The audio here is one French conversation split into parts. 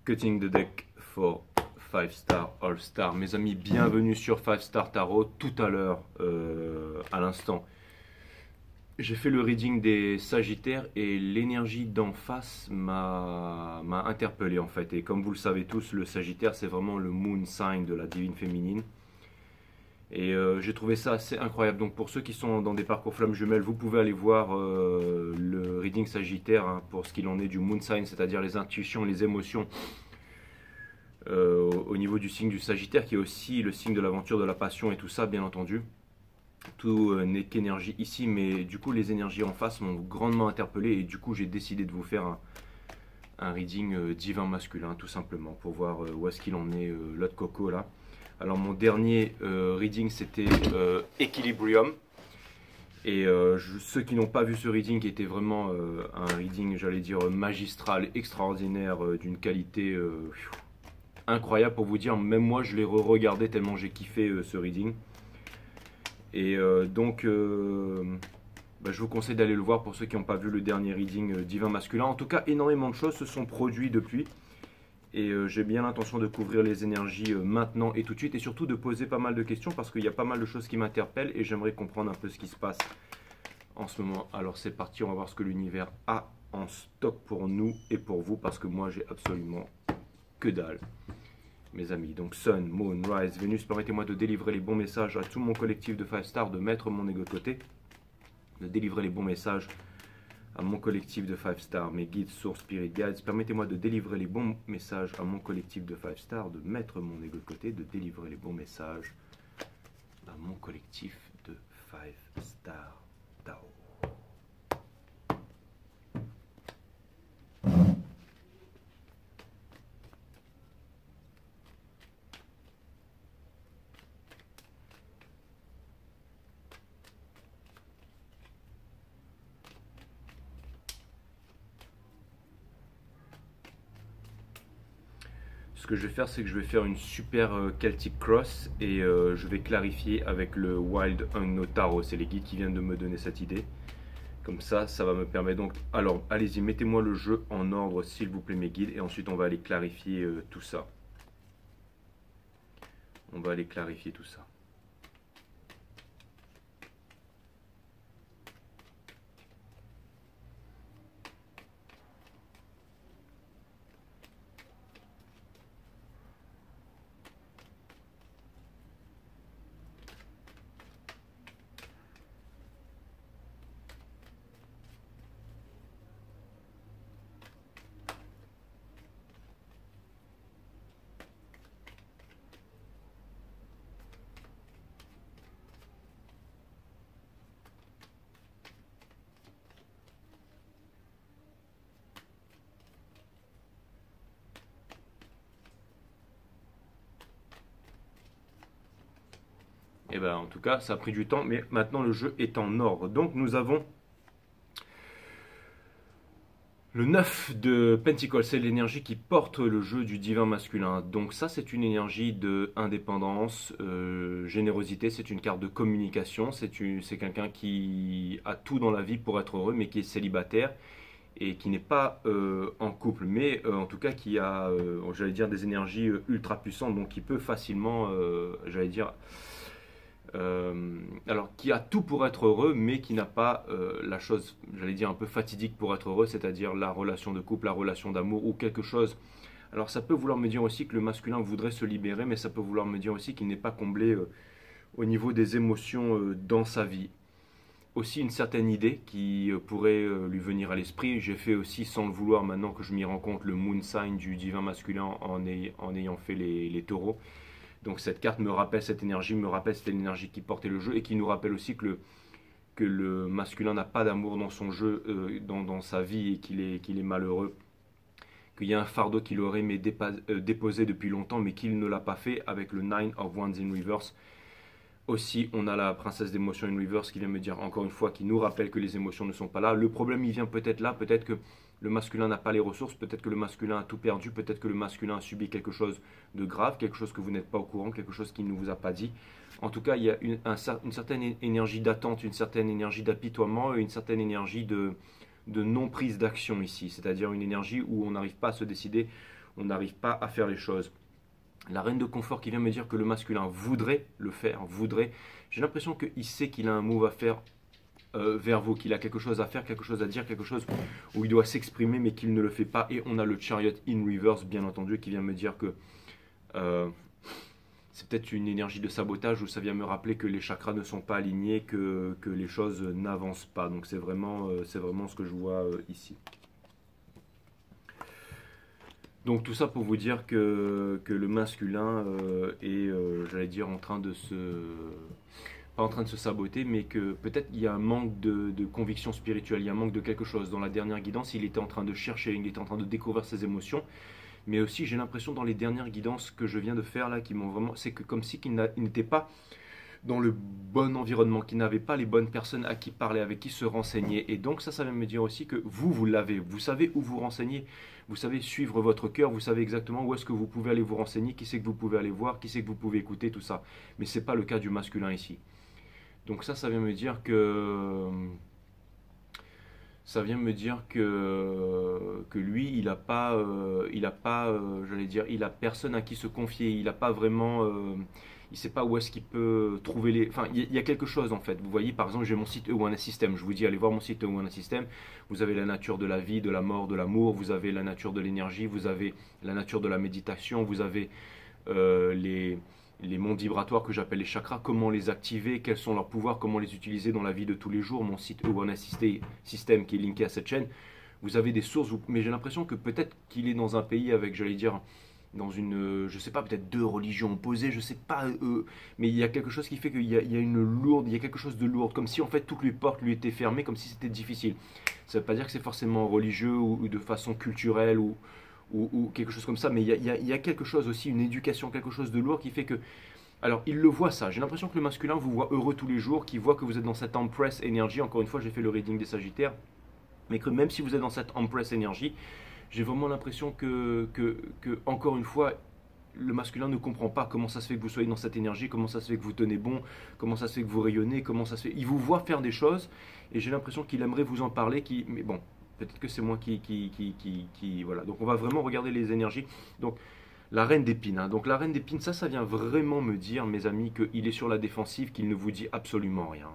Cutting the deck for 5 star all star. Mes amis, bienvenue sur 5 star tarot. Tout à l'heure, à l'instant, j'ai fait le reading des Sagittaires et l'énergie d'en face m'a interpellé en fait. Et comme vous le savez tous, le Sagittaire c'est vraiment le moon sign de la divine féminine. Et j'ai trouvé ça assez incroyable. Donc pour ceux qui sont dans des parcours flammes jumelles, vous pouvez aller voir le reading Sagittaire hein, pour ce qu'il en est du moon sign, c'est-à-dire les intuitions, les émotions au niveau du signe du Sagittaire, qui est aussi le signe de l'aventure, de la passion et tout ça, bien entendu. Tout n'est qu'énergie ici, mais du coup les énergies en face m'ont grandement interpellé et du coup j'ai décidé de vous faire un reading divin masculin, tout simplement, pour voir où est-ce qu'il en est l'autre coco là. Alors mon dernier reading c'était Equilibrium. Et ceux qui n'ont pas vu ce reading, qui était vraiment un reading, j'allais dire, magistral, extraordinaire, d'une qualité incroyable pour vous dire, même moi je l'ai re-regardé tellement j'ai kiffé ce reading. Et donc je vous conseille d'aller le voir pour ceux qui n'ont pas vu le dernier reading divin masculin. En tout cas, énormément de choses se sont produites depuis. Et j'ai bien l'intention de couvrir les énergies maintenant et tout de suite. Et surtout de poser pas mal de questions parce qu'il y a pas mal de choses qui m'interpellent. Et j'aimerais comprendre un peu ce qui se passe en ce moment. Alors c'est parti, on va voir ce que l'univers a en stock pour nous et pour vous. Parce que moi j'ai absolument que dalle, mes amis. Donc Sun, Moon, Rise, Vénus, permettez-moi de délivrer les bons messages à tout mon collectif de 5 stars, de mettre mon ego de côté, de délivrer les bons messages à mon collectif de 5 stars, mes guides, sources, spirit guides. Permettez-moi de délivrer les bons messages à mon collectif de 5 stars, de mettre mon ego de côté, de délivrer les bons messages à mon collectif de 5 stars tarot. Ce que je vais faire, c'est que je vais faire une super Celtic Cross et je vais clarifier avec le Wild Unknown Tarot. C'est les guides qui viennent de me donner cette idée. Comme ça va me permettre donc... Alors, allez-y, mettez-moi le jeu en ordre, s'il vous plaît, mes guides. Et ensuite, on va aller clarifier tout ça. On va aller clarifier tout ça. Et ben en tout cas, ça a pris du temps, mais maintenant le jeu est en ordre. Donc nous avons le 9 de Pentacle, c'est l'énergie qui porte le jeu du divin masculin. Donc ça, c'est une énergie de indépendance, générosité, c'est une carte de communication, c'est quelqu'un qui a tout dans la vie pour être heureux, mais qui est célibataire et qui n'est pas en couple, mais en tout cas qui a, j'allais dire, des énergies ultra puissantes, donc qui peut facilement, j'allais dire... alors qui a tout pour être heureux mais qui n'a pas la chose, j'allais dire un peu fatidique pour être heureux, c'est-à-dire la relation de couple, la relation d'amour ou quelque chose. Alors ça peut vouloir me dire aussi que le masculin voudrait se libérer, mais ça peut vouloir me dire aussi qu'il n'est pas comblé au niveau des émotions dans sa vie. Aussi une certaine idée qui pourrait lui venir à l'esprit. J'ai fait aussi, sans le vouloir, maintenant que je m'y rends compte, le moon sign du divin masculin en ayant fait les taureaux. Donc cette carte me rappelle cette énergie, me rappelle cette énergie qui portait le jeu et qui nous rappelle aussi que le masculin n'a pas d'amour dans son jeu, dans sa vie, et qu'il est malheureux. Qu'il y a un fardeau qu'il aurait aimé déposer depuis longtemps mais qu'il ne l'a pas fait avec le Nine of Wands in Reverse. Aussi, on a la princesse d'émotions in reverse qui vient me dire encore une fois, qui nous rappelle que les émotions ne sont pas là. Le problème, il vient peut-être là, peut-être que le masculin n'a pas les ressources, peut-être que le masculin a tout perdu, peut-être que le masculin a subi quelque chose de grave, quelque chose que vous n'êtes pas au courant, quelque chose qu'il ne vous a pas dit. En tout cas, il y a une certaine énergie d'attente, une certaine énergie d'apitoiement, une certaine énergie de non-prise d'action ici. C'est-à-dire une énergie où on n'arrive pas à se décider, on n'arrive pas à faire les choses. La reine de confort qui vient me dire que le masculin voudrait le faire, voudrait. J'ai l'impression qu'il sait qu'il a un move à faire vers vous, qu'il a quelque chose à faire, quelque chose à dire, quelque chose où il doit s'exprimer mais qu'il ne le fait pas. Et on a le Chariot in reverse bien entendu qui vient me dire que c'est peut-être une énergie de sabotage où ça vient me rappeler que les chakras ne sont pas alignés, que les choses n'avancent pas. Donc c'est vraiment ce que je vois ici. Donc tout ça pour vous dire que le masculin est, j'allais dire, en train de se... pas en train de se saboter, mais que peut-être il y a un manque de conviction spirituelle, il y a un manque de quelque chose. Dans la dernière guidance, il était en train de chercher, il était en train de découvrir ses émotions. Mais aussi, j'ai l'impression dans les dernières guidances que je viens de faire là, qui m'ont vraiment... C'est que comme si il n'était pas dans le bon environnement, qu'il n'avait pas les bonnes personnes à qui parler, avec qui se renseigner. Et donc ça vient me dire aussi que vous l'avez. Vous savez où vous renseigner. Vous savez suivre votre cœur, vous savez exactement où est-ce que vous pouvez aller vous renseigner, qui c'est que vous pouvez aller voir, qui c'est que vous pouvez écouter, tout ça. Mais ce n'est pas le cas du masculin ici. Donc ça vient me dire que... Ça vient me dire que lui, il n'a pas, j'allais dire, il a personne à qui se confier. Il n'a pas vraiment... il ne sait pas où est-ce qu'il peut trouver les... Enfin, il y a quelque chose en fait. Vous voyez, par exemple, j'ai mon site Ewana System. Je vous dis, allez voir mon site Ewana System. Vous avez la nature de la vie, de la mort, de l'amour. Vous avez la nature de l'énergie. Vous avez la nature de la méditation. Vous avez les mondes vibratoires que j'appelle les chakras. Comment les activer, quels sont leurs pouvoirs, comment les utiliser dans la vie de tous les jours. Mon site Ewana System qui est linké à cette chaîne. Vous avez des sources, mais j'ai l'impression que peut-être qu'il est dans un pays avec, j'allais dire... dans une, je sais pas, peut-être deux religions opposées, je sais pas, mais il y a quelque chose qui fait qu'il y a une lourde, il y a quelque chose de lourd, comme si en fait toutes les portes lui étaient fermées, comme si c'était difficile. Ça veut pas dire que c'est forcément religieux ou de façon culturelle ou quelque chose comme ça, mais il y a quelque chose aussi, une éducation, quelque chose de lourd qui fait que... Alors, il le voit ça, j'ai l'impression que le masculin vous voit heureux tous les jours, qu'il voit que vous êtes dans cette Empress énergie, encore une fois j'ai fait le reading des Sagittaires, mais que même si vous êtes dans cette Empress énergie, j'ai vraiment l'impression que, encore une fois, le masculin ne comprend pas comment ça se fait que vous soyez dans cette énergie, comment ça se fait que vous tenez bon, comment ça se fait que vous rayonnez, comment ça se fait... Il vous voit faire des choses et j'ai l'impression qu'il aimerait vous en parler, mais bon, peut-être que c'est moi qui... Voilà, donc on va vraiment regarder les énergies. Donc, la reine d'épines. Hein. Donc la reine d'épines, ça vient vraiment me dire, mes amis, qu'il est sur la défensive, qu'il ne vous dit absolument rien.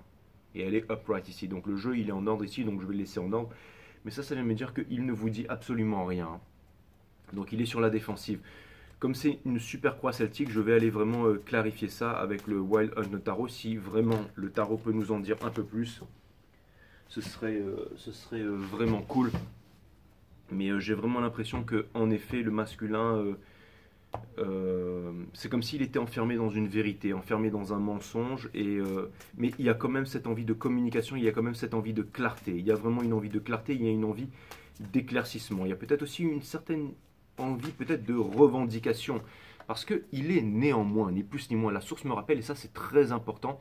Et elle est upright ici. Donc le jeu, il est en ordre ici, donc je vais le laisser en ordre. Mais ça vient me dire qu'il ne vous dit absolument rien. Donc il est sur la défensive. Comme c'est une super croix celtique, je vais aller vraiment clarifier ça avec le Wild Hunt Tarot. Si vraiment le tarot peut nous en dire un peu plus, ce serait vraiment cool. Mais j'ai vraiment l'impression que, en effet, le masculin, c'est comme s'il était enfermé dans une vérité, enfermé dans un mensonge. Mais il y a quand même cette envie de communication, il y a quand même cette envie de clarté. Il y a vraiment une envie de clarté, il y a une envie d'éclaircissement. Il y a peut-être aussi une certaine envie peut-être de revendication. Parce qu'il est néanmoins, ni plus ni moins, la source me rappelle, et ça c'est très important,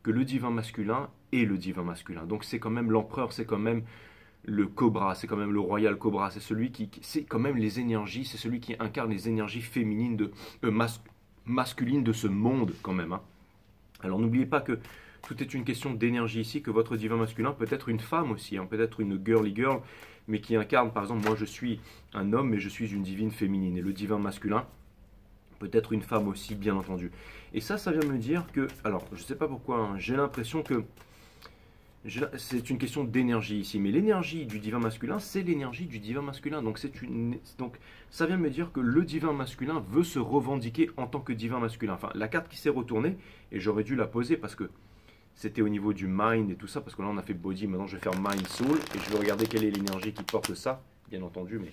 que le divin masculin est le divin masculin. Donc c'est quand même l'empereur, c'est quand même le cobra, c'est quand même le royal cobra, c'est celui c'est quand même les énergies, c'est celui qui incarne les énergies féminines, masculines de ce monde quand même. Hein. Alors n'oubliez pas que tout est une question d'énergie ici, que votre divin masculin peut être une femme aussi, hein, peut être une girly girl, mais qui incarne, par exemple, moi je suis un homme, mais je suis une divine féminine, et le divin masculin peut être une femme aussi, bien entendu. Et ça vient me dire que, alors je ne sais pas pourquoi, hein, j'ai l'impression que c'est une question d'énergie ici, mais l'énergie du divin masculin, c'est l'énergie du divin masculin. Donc ça vient me dire que le divin masculin veut se revendiquer en tant que divin masculin. Enfin, la carte qui s'est retournée, et j'aurais dû la poser parce que c'était au niveau du mind et tout ça, parce que là on a fait body, maintenant je vais faire mind, soul, et je vais regarder quelle est l'énergie qui porte ça, bien entendu. Mais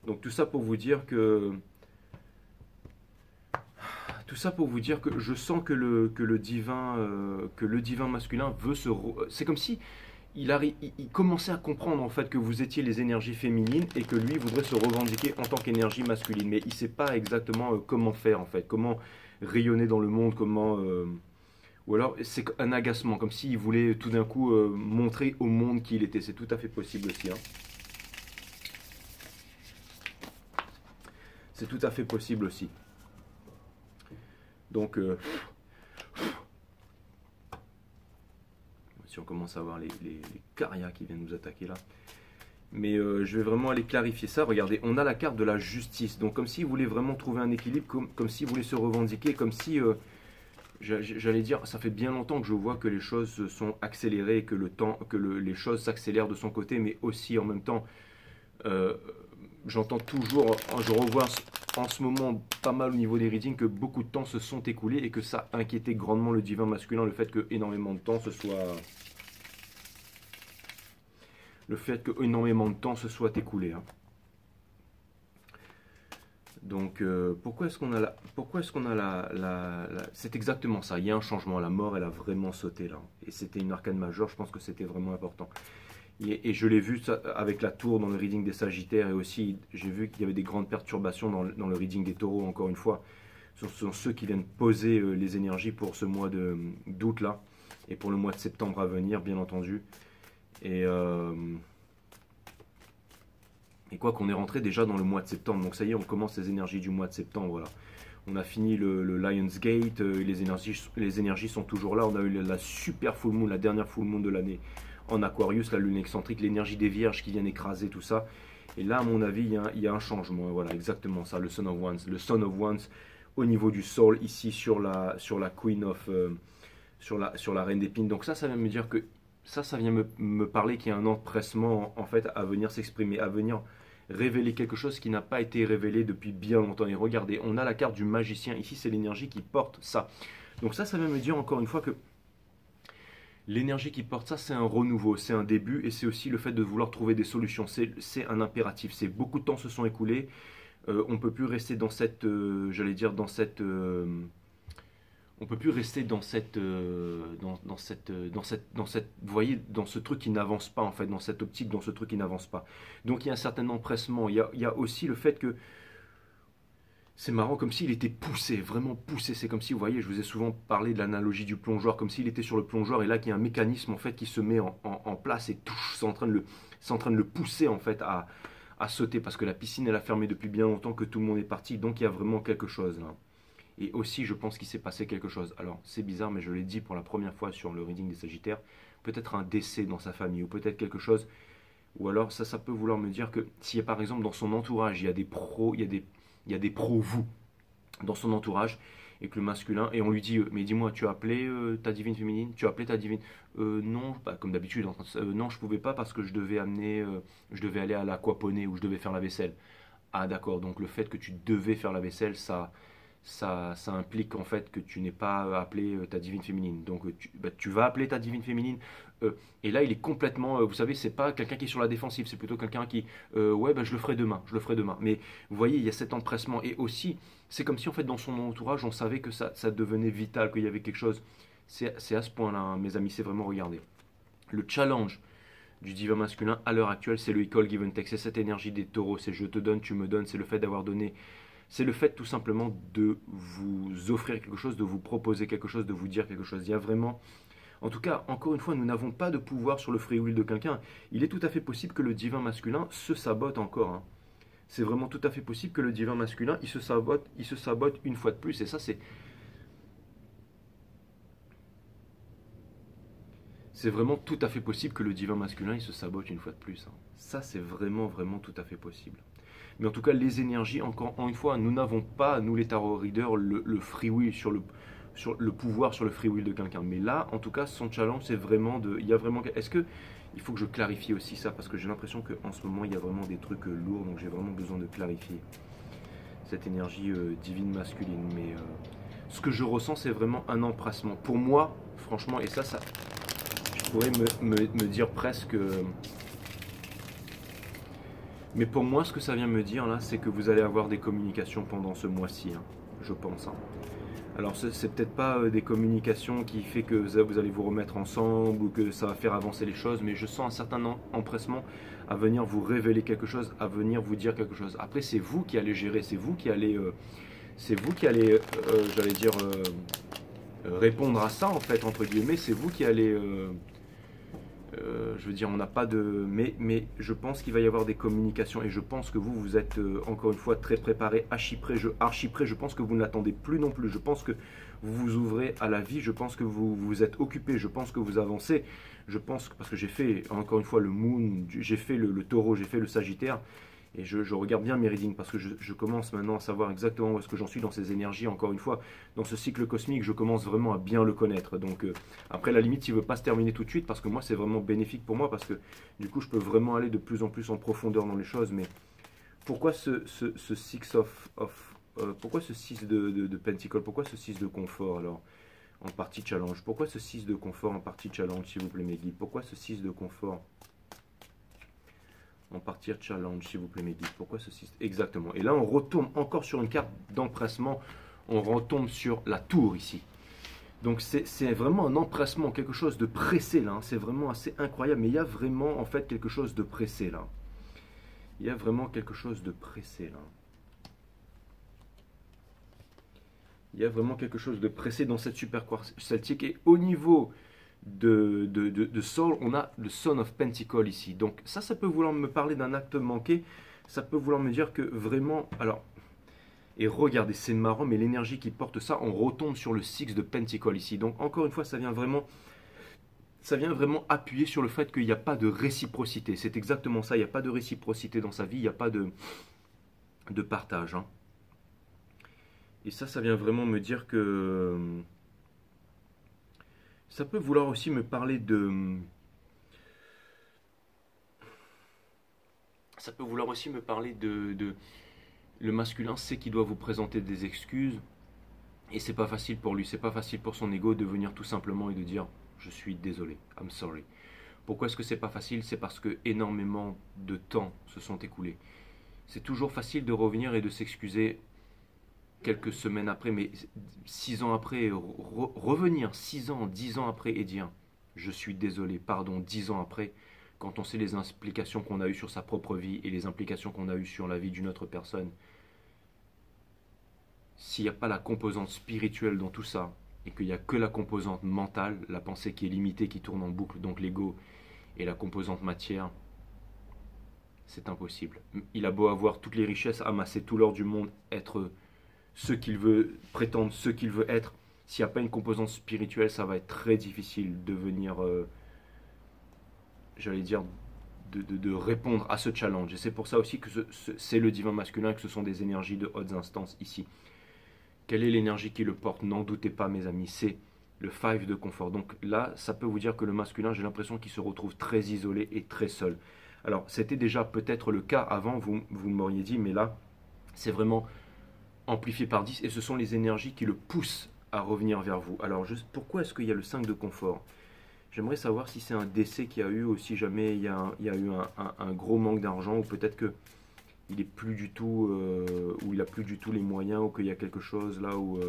donc tout ça pour vous dire que... Tout ça pour vous dire que je sens que le divin masculin veut se... C'est comme si il commençait à comprendre en fait que vous étiez les énergies féminines et que lui voudrait se revendiquer en tant qu'énergie masculine. Mais il ne sait pas exactement comment faire en fait, comment rayonner dans le monde, comment... Ou alors c'est un agacement, comme s'il voulait tout d'un coup montrer au monde qui il était. C'est tout à fait possible aussi. Hein. C'est tout à fait possible aussi. Donc, si on commence à voir les carias qui viennent nous attaquer là. Mais je vais vraiment aller clarifier ça. Regardez, on a la carte de la justice. Donc comme s'il voulait vraiment trouver un équilibre, comme s'il voulait se revendiquer, comme si, j'allais dire, ça fait bien longtemps que je vois que les choses sont accélérées, que les choses s'accélèrent de son côté, mais aussi en même temps, euh, j'entends toujours, je revois en ce moment pas mal au niveau des readings que beaucoup de temps se sont écoulés et que ça inquiétait grandement le divin masculin, le fait que énormément de temps se soit... Le fait que énormément de temps se soit écoulé. Hein. Donc, pourquoi est-ce qu'on a c'est exactement ça, il y a un changement, la mort, elle a vraiment sauté là. Et c'était une arcane majeure, je pense que c'était vraiment important. Et je l'ai vu ça, avec la tour dans le reading des Sagittaires, et aussi j'ai vu qu'il y avait des grandes perturbations dans le reading des Taureaux, encore une fois. Ce sont ceux qui viennent poser les énergies pour ce mois d'août là, et pour le mois de septembre à venir, bien entendu. Et quoi qu'on est rentré déjà dans le mois de septembre, donc ça y est, on commence les énergies du mois de septembre là. On a fini le Lionsgate, les énergies sont toujours là. On a eu la super full moon, la dernière full moon de l'année en Aquarius, la lune excentrique, l'énergie des vierges qui viennent écraser tout ça. Et là, à mon avis, il y a un changement. Voilà, exactement ça, le Son of Wands. Le Son of Wands au niveau du Soul, ici sur la Queen of... sur la Reine d'Épines. Donc ça vient me dire que... Ça vient me parler qu'il y a un empressement en fait à venir s'exprimer, à venir révéler quelque chose qui n'a pas été révélé depuis bien longtemps. Et regardez, on a la carte du magicien. Ici, c'est l'énergie qui porte ça. Donc ça vient me dire encore une fois que l'énergie qui porte ça, c'est un renouveau, c'est un début, et c'est aussi le fait de vouloir trouver des solutions. C'est un impératif. C'est beaucoup de temps se sont écoulés. On ne peut plus rester dans cette, j'allais dire, dans cette... on peut plus rester dans cette, vous voyez, dans ce truc qui n'avance pas en fait, dans cette optique, dans ce truc qui n'avance pas. Donc il y a un certain empressement. Il y a aussi le fait que c'est marrant, comme s'il était poussé, vraiment poussé. C'est comme si, vous voyez, je vous ai souvent parlé de l'analogie du plongeoir, comme s'il était sur le plongeoir et là qu'il y a un mécanisme en fait qui se met en place et c'est en train de le pousser en fait à sauter parce que la piscine elle a fermé depuis bien longtemps, que tout le monde est parti. Donc il y a vraiment quelque chose là. Et aussi, je pense qu'il s'est passé quelque chose. Alors, c'est bizarre, mais je l'ai dit pour la première fois sur le reading des Sagittaires. Peut-être un décès dans sa famille, ou peut-être quelque chose. Ou alors, ça peut vouloir me dire que s'il y a par exemple dans son entourage, il y a des pros, il y a des pros vous dans son entourage, et que le masculin, et on lui dit, mais dis-moi, tu as appelé ta divine féminine? Tu as appelé ta divine... non, bah, comme d'habitude, non, je pouvais pas parce que je devais aller à l'aquaponie ou je devais faire la vaisselle. Ah d'accord, donc le fait que tu devais faire la vaisselle, ça implique en fait que tu n'es pas appelé ta divine féminine. Donc tu vas appeler ta divine féminine. Et là, il est complètement, vous savez, c'est pas quelqu'un qui est sur la défensive, c'est plutôt quelqu'un qui, ouais, je le ferai demain, je le ferai demain. Mais vous voyez, il y a cet empressement. Et aussi, c'est comme si en fait dans son entourage, on savait que ça devenait vital, qu'il y avait quelque chose. C'est à ce point-là, hein, mes amis, c'est vraiment, regardez. Le challenge du divin masculin à l'heure actuelle, c'est le equal give and take, c'est cette énergie des taureaux, c'est je te donne, tu me donnes, c'est le fait d'avoir donné. C'est le fait tout simplement de vous offrir quelque chose, de vous proposer quelque chose, de vous dire quelque chose. Il y a vraiment... En tout cas, encore une fois, nous n'avons pas de pouvoir sur le free will de quelqu'un. Il est tout à fait possible que le divin masculin se sabote encore. Hein. C'est vraiment tout à fait possible que le divin masculin, il se sabote une fois de plus. Et ça, c'est vraiment tout à fait possible que le divin masculin, il se sabote une fois de plus. Hein. Ça, c'est vraiment, vraiment tout à fait possible. Mais en tout cas, les énergies, encore une fois, nous n'avons pas, nous les tarot readers, le free will sur le pouvoir sur le free will de quelqu'un. Mais là, en tout cas, son challenge, c'est vraiment de... Il y a vraiment... Est-ce que... Il faut que je clarifie aussi ça, parce que j'ai l'impression qu'en ce moment, il y a vraiment des trucs lourds, donc j'ai vraiment besoin de clarifier cette énergie divine masculine. Mais ce que je ressens, c'est vraiment un empressement. Pour moi, franchement, et ça je pourrais me dire presque... Mais pour moi, ce que ça vient me dire là, c'est que vous allez avoir des communications pendant ce mois-ci, hein, je pense. Hein. Alors, c'est peut-être pas des communications qui fait que vous allez vous remettre ensemble ou que ça va faire avancer les choses, mais je sens un certain empressement à venir vous révéler quelque chose, à venir vous dire quelque chose. Après, c'est vous qui allez gérer, c'est vous qui allez, j'allais dire, répondre à ça en fait, entre guillemets, c'est vous qui allez... je veux dire, on n'a pas de... Mais je pense qu'il va y avoir des communications et je pense que vous êtes encore une fois très préparé, archi prêt. Je pense que vous n'attendez plus non plus. Je pense que vous vous ouvrez à la vie. Je pense que vous êtes occupé. Je pense que vous avancez. Je pense, parce que j'ai fait, encore une fois, le Moon, j'ai fait le Taureau, j'ai fait le Sagittaire, et je regarde bien mes readings, parce que je commence maintenant à savoir exactement où est-ce que j'en suis dans ces énergies. Encore une fois, dans ce cycle cosmique, je commence vraiment à bien le connaître. Donc après, la limite, il ne veut pas se terminer tout de suite, parce que moi, c'est vraiment bénéfique pour moi, parce que du coup, je peux vraiment aller de plus en plus en profondeur dans les choses. Mais pourquoi ce pourquoi ce 6 de Pentacle? Pourquoi ce 6 de confort alors en partie challenge? Pourquoi ce 6 de confort en partie challenge, s'il vous plaît, mes guides? Pourquoi ce 6 de confort en partie challenge, s'il vous plaît, mes guides? Pourquoi ce 6? Exactement. Et là, on retombe encore sur une carte d'empressement. On retombe sur la tour ici. Donc c'est vraiment un empressement, quelque chose de pressé là. Hein. C'est vraiment assez incroyable. Mais il y a vraiment en fait quelque chose de pressé là. Il y a vraiment quelque chose de pressé là. Il y a vraiment quelque chose de pressé dans cette super quartz celtique. Et au niveau de Soul, on a le Son of Pentacle ici. Donc ça peut vouloir me parler d'un acte manqué. Ça peut vouloir me dire que vraiment... Alors, et regardez, c'est marrant, mais l'énergie qui porte ça, on retombe sur le Six de Pentacle ici. Donc encore une fois, ça vient vraiment appuyer sur le fait qu'il n'y a pas de réciprocité. C'est exactement ça, il n'y a pas de réciprocité dans sa vie, il n'y a pas de partage. Hein. Et ça vient vraiment me dire que... Ça peut vouloir aussi me parler de... Ça peut vouloir aussi me parler de le masculin sait qu'il doit vous présenter des excuses. Et c'est pas facile pour lui, c'est pas facile pour son ego de venir tout simplement et de dire je suis désolé, I'm sorry. Pourquoi est-ce que c'est pas facile? C'est parce que énormément de temps se sont écoulés. C'est toujours facile de revenir et de s'excuser quelques semaines après, mais 6 ans après, revenir 6 ans, 10 ans après et dire je suis désolé, pardon, 10 ans après, quand on sait les implications qu'on a eues sur sa propre vie et les implications qu'on a eues sur la vie d'une autre personne, s'il n'y a pas la composante spirituelle dans tout ça, et qu'il n'y a que la composante mentale, la pensée qui est limitée, qui tourne en boucle, donc l'ego, et la composante matière, c'est impossible. Il a beau avoir toutes les richesses, amasser tout l'or du monde, être ce qu'il veut, prétendre ce qu'il veut être, s'il n'y a pas une composante spirituelle, ça va être très difficile de venir, j'allais dire, de répondre à ce challenge. Et c'est pour ça aussi que c'est le divin masculin, que ce sont des énergies de hautes instances ici. Quelle est l'énergie qui le porte? N'en doutez pas, mes amis, c'est le 5 de confort. Donc là, ça peut vous dire que le masculin, j'ai l'impression qu'il se retrouve très isolé et très seul. Alors, c'était déjà peut-être le cas avant, vous m'auriez dit, mais là, c'est vraiment amplifié par 10 et ce sont les énergies qui le poussent à revenir vers vous. Alors, pourquoi est-ce qu'il y a le 5 de confort? J'aimerais savoir si c'est un décès qu'il y a eu ou si jamais il y a eu un gros manque d'argent ou peut-être que il est plus du tout, où il a plus du tout les moyens, ou qu'il y a quelque chose là où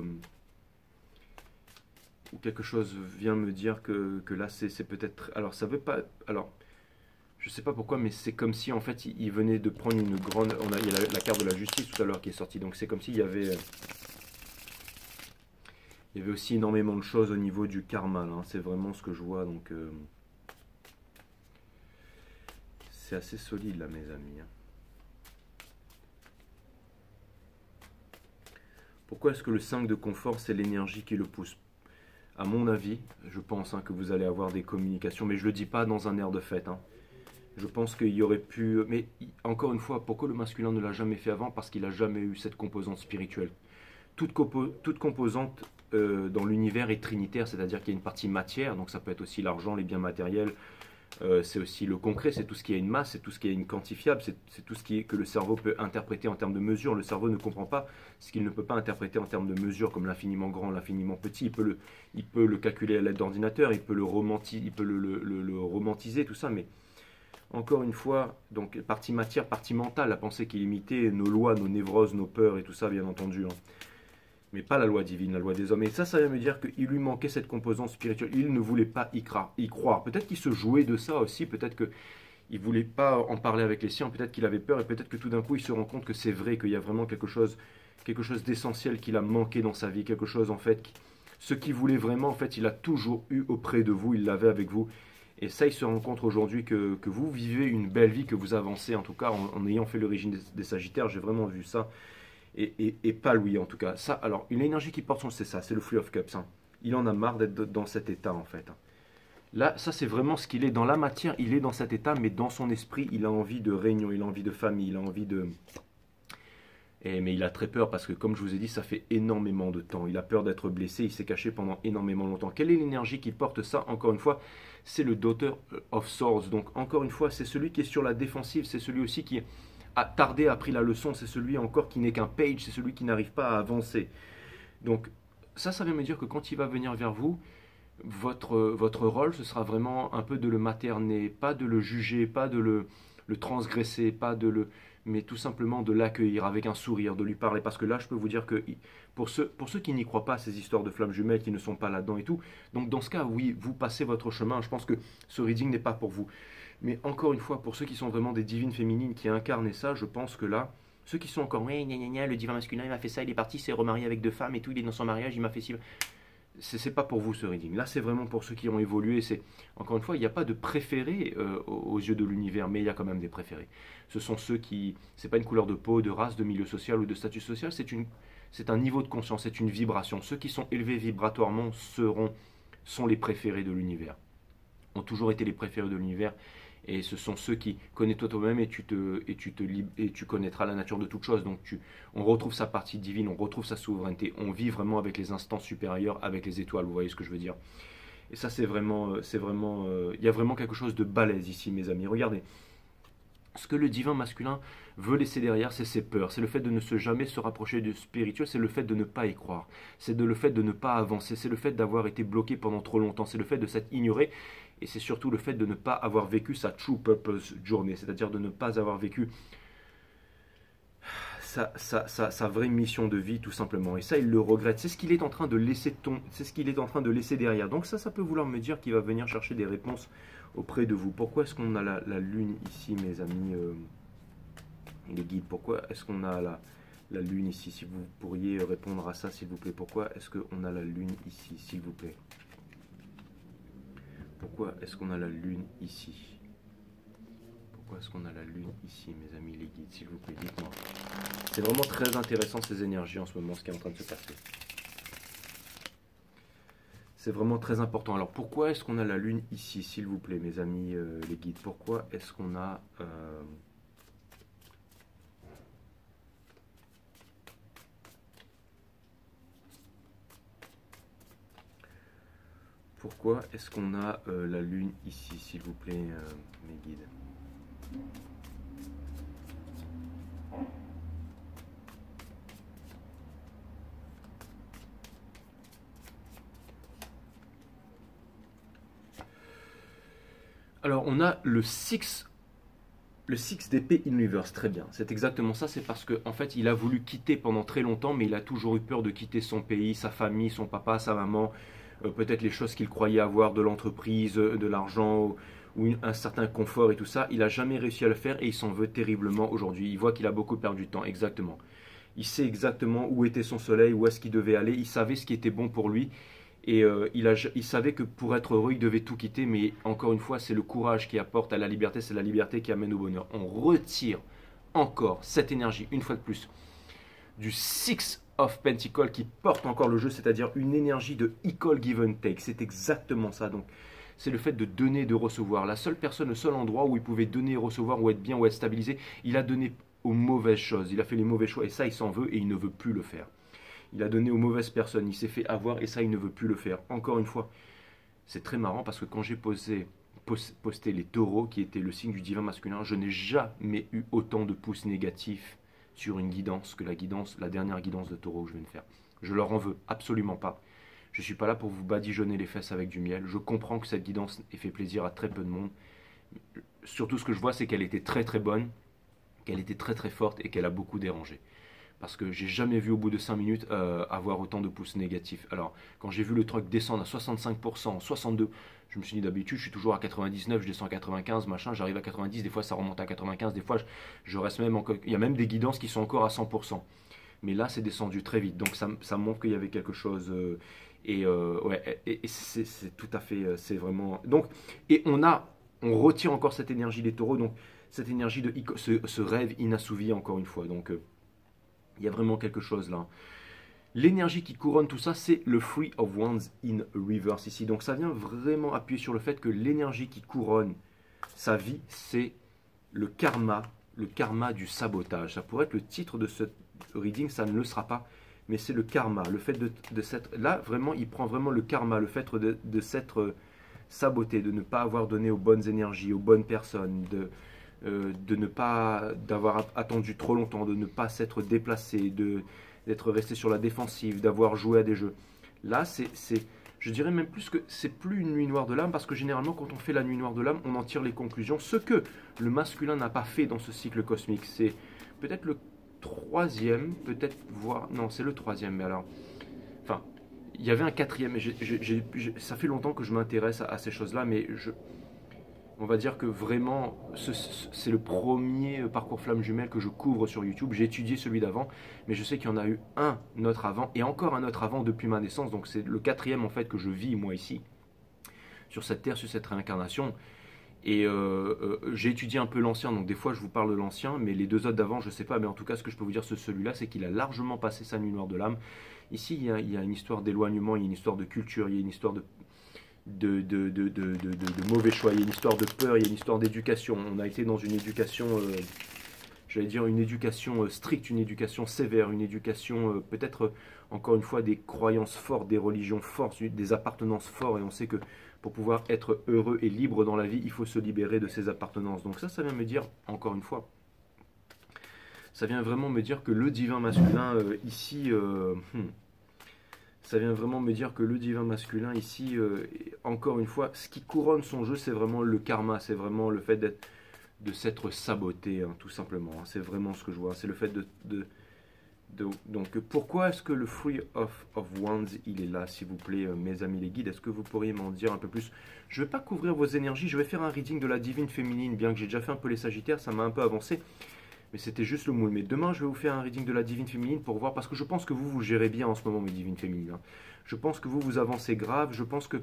quelque chose vient me dire que là c'est peut-être. Alors ça veut pas. Alors je sais pas pourquoi, mais c'est comme si en fait il venait de prendre une grande. Il y a la carte de la justice tout à l'heure qui est sortie, donc c'est comme s'il y avait. Il y avait aussi énormément de choses au niveau du karma, hein. C'est vraiment ce que je vois, donc c'est assez solide là, mes amis. Hein. Pourquoi est-ce que le 5 de confort, c'est l'énergie qui le pousse? À mon avis, je pense que vous allez avoir des communications, mais je ne le dis pas dans un air de fête. Hein. Je pense qu'il y aurait pu... Mais encore une fois, pourquoi le masculin ne l'a jamais fait avant? Parce qu'il n'a jamais eu cette composante spirituelle. Toute composante dans l'univers est trinitaire, c'est-à-dire qu'il y a une partie matière, donc ça peut être aussi l'argent, les biens matériels, c'est aussi le concret, c'est tout ce qui a une masse, c'est tout ce qui est une quantifiable, c'est tout ce que le cerveau peut interpréter en termes de mesure. Le cerveau ne comprend pas ce qu'il ne peut pas interpréter en termes de mesure, comme l'infiniment grand, l'infiniment petit. Il peut le calculer à l'aide d'ordinateur, il peut le romantiser, tout ça, mais encore une fois, donc partie matière, partie mentale, la pensée qui est limitée, nos lois, nos névroses, nos peurs et tout ça, bien entendu. Hein. Mais pas la loi divine, la loi des hommes. Et ça vient me dire qu'il lui manquait cette composante spirituelle. Il ne voulait pas y croire. Peut-être qu'il se jouait de ça aussi. Peut-être qu'il ne voulait pas en parler avec les siens. Peut-être qu'il avait peur. Et peut-être que tout d'un coup, il se rend compte que c'est vrai, qu'il y a vraiment quelque chose d'essentiel qu'il a manqué dans sa vie. Quelque chose, en fait, ce qu'il voulait vraiment, en fait, il a toujours eu auprès de vous. Il l'avait avec vous. Et ça, il se rend compte aujourd'hui que vous vivez une belle vie, que vous avancez. En tout cas, en ayant fait l'origine des Sagittaires, j'ai vraiment vu ça. Et pas lui en tout cas. Ça, alors, une énergie qui porte son, c'est ça, c'est le Free of Cups. Hein. Il en a marre d'être dans cet état en fait. Là, ça c'est vraiment ce qu'il est dans la matière, il est dans cet état, mais dans son esprit, il a envie de réunion, il a envie de famille, il a envie de... mais il a très peur parce que, comme je vous ai dit, ça fait énormément de temps. Il a peur d'être blessé, il s'est caché pendant énormément longtemps. Quelle est l'énergie qui porte ça? Encore une fois, c'est le Daughter of Swords. Donc, encore une fois, c'est celui qui est sur la défensive, c'est celui aussi qui a tardé, a pris la leçon, c'est celui encore qui n'est qu'un page, c'est celui qui n'arrive pas à avancer. Donc, ça veut me dire que quand il va venir vers vous, votre rôle, ce sera vraiment un peu de le materner, pas de le juger, pas de le transgresser, pas de le, mais tout simplement de l'accueillir avec un sourire, de lui parler. Parce que là, je peux vous dire que pour ceux qui n'y croient pas à ces histoires de flammes jumelles, qui ne sont pas là-dedans et tout, donc dans ce cas, oui, vous passez votre chemin. Je pense que ce reading n'est pas pour vous. Mais encore une fois, pour ceux qui sont vraiment des divines féminines qui incarnent ça, je pense que là, ceux qui sont encore, ouais, gna, gna, gna, le divin masculin, il m'a fait ça, il est parti, il s'est remarié avec 2 femmes et tout, il est dans son mariage, il m'a fait ci. C'est pas pour vous ce reading. Là, c'est vraiment pour ceux qui ont évolué. C'est encore une fois, il n'y a pas de préférés aux yeux de l'univers, mais il y a quand même des préférés. Ce sont ceux qui, c'est pas une couleur de peau, de race, de milieu social ou de statut social. C'est un niveau de conscience, c'est une vibration. Ceux qui sont élevés vibratoirement sont les préférés de l'univers. Ont toujours été les préférés de l'univers. Et ce sont ceux qui connais-toi toi-même et tu connaîtras la nature de toute chose. Donc on retrouve sa partie divine, on retrouve sa souveraineté. On vit vraiment avec les instances supérieures, avec les étoiles. Vous voyez ce que je veux dire? Et ça, il y a vraiment quelque chose de balèze ici, mes amis. Regardez, ce que le divin masculin veut laisser derrière, c'est ses peurs. C'est le fait de ne jamais se rapprocher du spirituel. C'est le fait de ne pas y croire. C'est le fait de ne pas avancer. C'est le fait d'avoir été bloqué pendant trop longtemps. C'est le fait de s'être ignoré. Et c'est surtout le fait de ne pas avoir vécu sa true purpose journée. C'est-à-dire de ne pas avoir vécu sa vraie mission de vie, tout simplement. Et ça, il le regrette. C'est ce qu'il est en train de laisser c'est ce qu'il est en train de laisser derrière. Donc ça peut vouloir me dire qu'il va venir chercher des réponses auprès de vous. Pourquoi est-ce qu'on a la lune ici, mes amis, les guides? Pourquoi est-ce qu'on a la lune ici? Si vous pourriez répondre à ça, s'il vous plaît. Pourquoi est-ce qu'on a la lune ici, s'il vous plaît? Pourquoi est-ce qu'on a la lune ici? Pourquoi est-ce qu'on a la lune ici, mes amis les guides? S'il vous plaît, dites-moi. C'est vraiment très intéressant ces énergies en ce moment, ce qui est en train de se passer. C'est vraiment très important. Alors pourquoi est-ce qu'on a la lune ici, s'il vous plaît, mes amis les guides? Pourquoi est-ce qu'on a... Pourquoi est-ce qu'on a la lune ici, s'il vous plaît, mes guides? Alors, on a le 6 d'épée universe, très bien. C'est exactement ça, c'est parce qu'en fait, il a voulu quitter pendant très longtemps, mais il a toujours eu peur de quitter son pays, sa famille, son papa, sa maman, peut-être les choses qu'il croyait avoir, de l'entreprise, de l'argent, ou un certain confort et tout ça. Il n'a jamais réussi à le faire et il s'en veut terriblement aujourd'hui. Il voit qu'il a beaucoup perdu de temps, exactement. Il sait exactement où était son soleil, où est-ce qu'il devait aller, il savait ce qui était bon pour lui. Et il savait que pour être heureux, il devait tout quitter, mais encore une fois, c'est le courage qui apporte à la liberté, c'est la liberté qui amène au bonheur. On retire encore cette énergie, une fois de plus, du Six of Pentacles qui porte encore le jeu, c'est-à-dire une énergie de equal give and take. C'est exactement ça. Donc, c'est le fait de donner et de recevoir. La seule personne, le seul endroit où il pouvait donner et recevoir, ou être bien, ou être stabilisé, il a donné aux mauvaises choses. Il a fait les mauvais choix et ça, il s'en veut et il ne veut plus le faire. Il a donné aux mauvaises personnes, il s'est fait avoir et ça, il ne veut plus le faire. Encore une fois, c'est très marrant parce que quand j'ai posté les taureaux, qui étaient le signe du divin masculin, je n'ai jamais eu autant de pouces négatifs sur une guidance que la dernière guidance de taureau que je viens de faire. Je leur en veux absolument pas. Je ne suis pas là pour vous badigeonner les fesses avec du miel. Je comprends que cette guidance ait fait plaisir à très peu de monde. Surtout ce que je vois, c'est qu'elle était très très bonne, qu'elle était très très forte et qu'elle a beaucoup dérangé. Parce que j'ai jamais vu au bout de 5 minutes avoir autant de pouces négatifs. Alors, quand j'ai vu le truc descendre à 65%, 62%, je me suis dit d'habitude, je suis toujours à 99, je descends à 95, machin, j'arrive à 90, des fois ça remonte à 95, des fois je reste même encore... Il y a même des guidances qui sont encore à 100%. Mais là, c'est descendu très vite. Donc, ça montre qu'il y avait quelque chose... ouais, et c'est tout à fait... c'est vraiment... Donc, et on retire encore cette énergie des taureaux, donc cette énergie de ce rêve inassouvi encore une fois. Donc... il y a vraiment quelque chose là. L'énergie qui couronne tout ça, c'est le Three of Wands in reverse ici. Donc ça vient vraiment appuyer sur le fait que l'énergie qui couronne sa vie, c'est le karma du sabotage. Ça pourrait être le titre de ce reading, ça ne le sera pas, mais c'est le karma, le fait de s'être... Là, vraiment, il prend vraiment le karma, le fait de s'être saboté, de ne pas avoir donné aux bonnes énergies, aux bonnes personnes, de ne pas d'avoir attendu trop longtemps, de ne pas s'être déplacé, d'être resté sur la défensive, d'avoir joué à des jeux. Là, je dirais même plus que c'est plus une nuit noire de l'âme, parce que généralement, quand on fait la nuit noire de l'âme, on en tire les conclusions. Ce que le masculin n'a pas fait dans ce cycle cosmique, c'est peut-être le troisième, peut-être, voire... Non, c'est le troisième, mais alors... Enfin, il y avait un quatrième, mais ça fait longtemps que je m'intéresse à ces choses-là, mais on va dire que vraiment, c'est le premier parcours flamme jumelle que je couvre sur YouTube. J'ai étudié celui d'avant, mais je sais qu'il y en a eu un autre avant, et encore un autre avant depuis ma naissance. Donc c'est le quatrième en fait que je vis moi ici, sur cette terre, sur cette réincarnation. Et j'ai étudié un peu l'ancien, donc des fois je vous parle de l'ancien, mais les deux autres d'avant, je ne sais pas. Mais en tout cas, ce que je peux vous dire sur celui-là, c'est qu'il a largement passé sa nuit noire de l'âme. Ici, il y a une histoire d'éloignement, il y a une histoire de culture, il y a une histoire de mauvais choix, il y a une histoire de peur, il y a une histoire d'éducation. On a été dans une éducation, j'allais dire une éducation stricte, une éducation sévère, une éducation peut-être encore une fois des croyances fortes, des religions fortes, des appartenances fortes, et on sait que pour pouvoir être heureux et libre dans la vie, il faut se libérer de ses appartenances. Donc ça vient me dire, encore une fois, ça vient vraiment me dire que le divin masculin ici... Ça vient vraiment me dire que le divin masculin ici, encore une fois, ce qui couronne son jeu, c'est vraiment le karma, c'est vraiment le fait de s'être saboté, hein, tout simplement. Hein. C'est vraiment ce que je vois, c'est le fait donc, pourquoi est-ce que le Three of Wands, il est là, s'il vous plaît, mes amis les guides? Est-ce que vous pourriez m'en dire un peu plus? Je ne vais pas couvrir vos énergies, je vais faire un reading de la divine féminine, bien que j'ai déjà fait un peu les sagittaires, ça m'a un peu avancé. Mais c'était juste le moule. Mais demain, je vais vous faire un reading de la divine féminine pour voir, parce que je pense que vous gérez bien en ce moment, mes divines féminines. Hein. Je pense que vous avancez grave. Je pense que...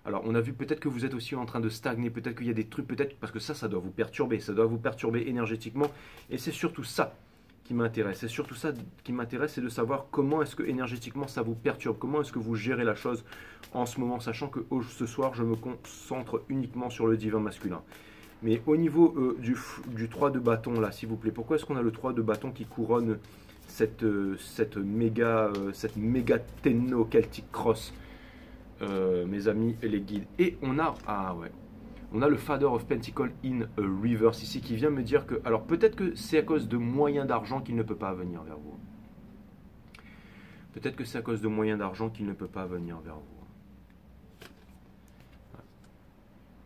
Alors, on a vu peut-être que vous êtes aussi en train de stagner. Peut-être qu'il y a des trucs, peut-être... Parce que ça doit vous perturber. Ça doit vous perturber énergétiquement. Et c'est surtout ça qui m'intéresse. C'est surtout ça qui m'intéresse, c'est de savoir comment est-ce que énergétiquement ça vous perturbe. Comment est-ce que vous gérez la chose en ce moment, sachant que ce soir, je me concentre uniquement sur le divin masculin. Mais au niveau du 3 de bâton, là, s'il vous plaît, pourquoi est-ce qu'on a le 3 de bâton qui couronne cette méga Tenno-Celtic Cross, mes amis et les guides? Et on a, on a le Father of Pentacle in reverse ici, qui vient me dire que, alors peut-être que c'est à cause de moyens d'argent qu'il ne peut pas venir vers vous. Peut-être que c'est à cause de moyens d'argent qu'il ne peut pas venir vers vous.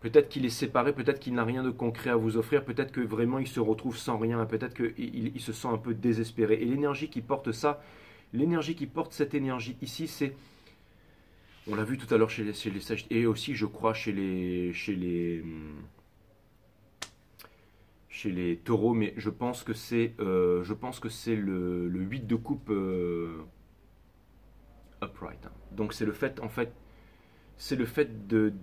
Peut-être qu'il est séparé, peut-être qu'il n'a rien de concret à vous offrir, peut-être que vraiment il se retrouve sans rien, peut-être qu'il se sent un peu désespéré. Et l'énergie qui porte ça, l'énergie qui porte cette énergie ici, c'est... On l'a vu tout à l'heure chez les Sagittaires, et aussi je crois chez les taureaux, mais je pense que c'est le 8 de coupe upright. Hein. Donc c'est le fait, en fait, c'est le fait de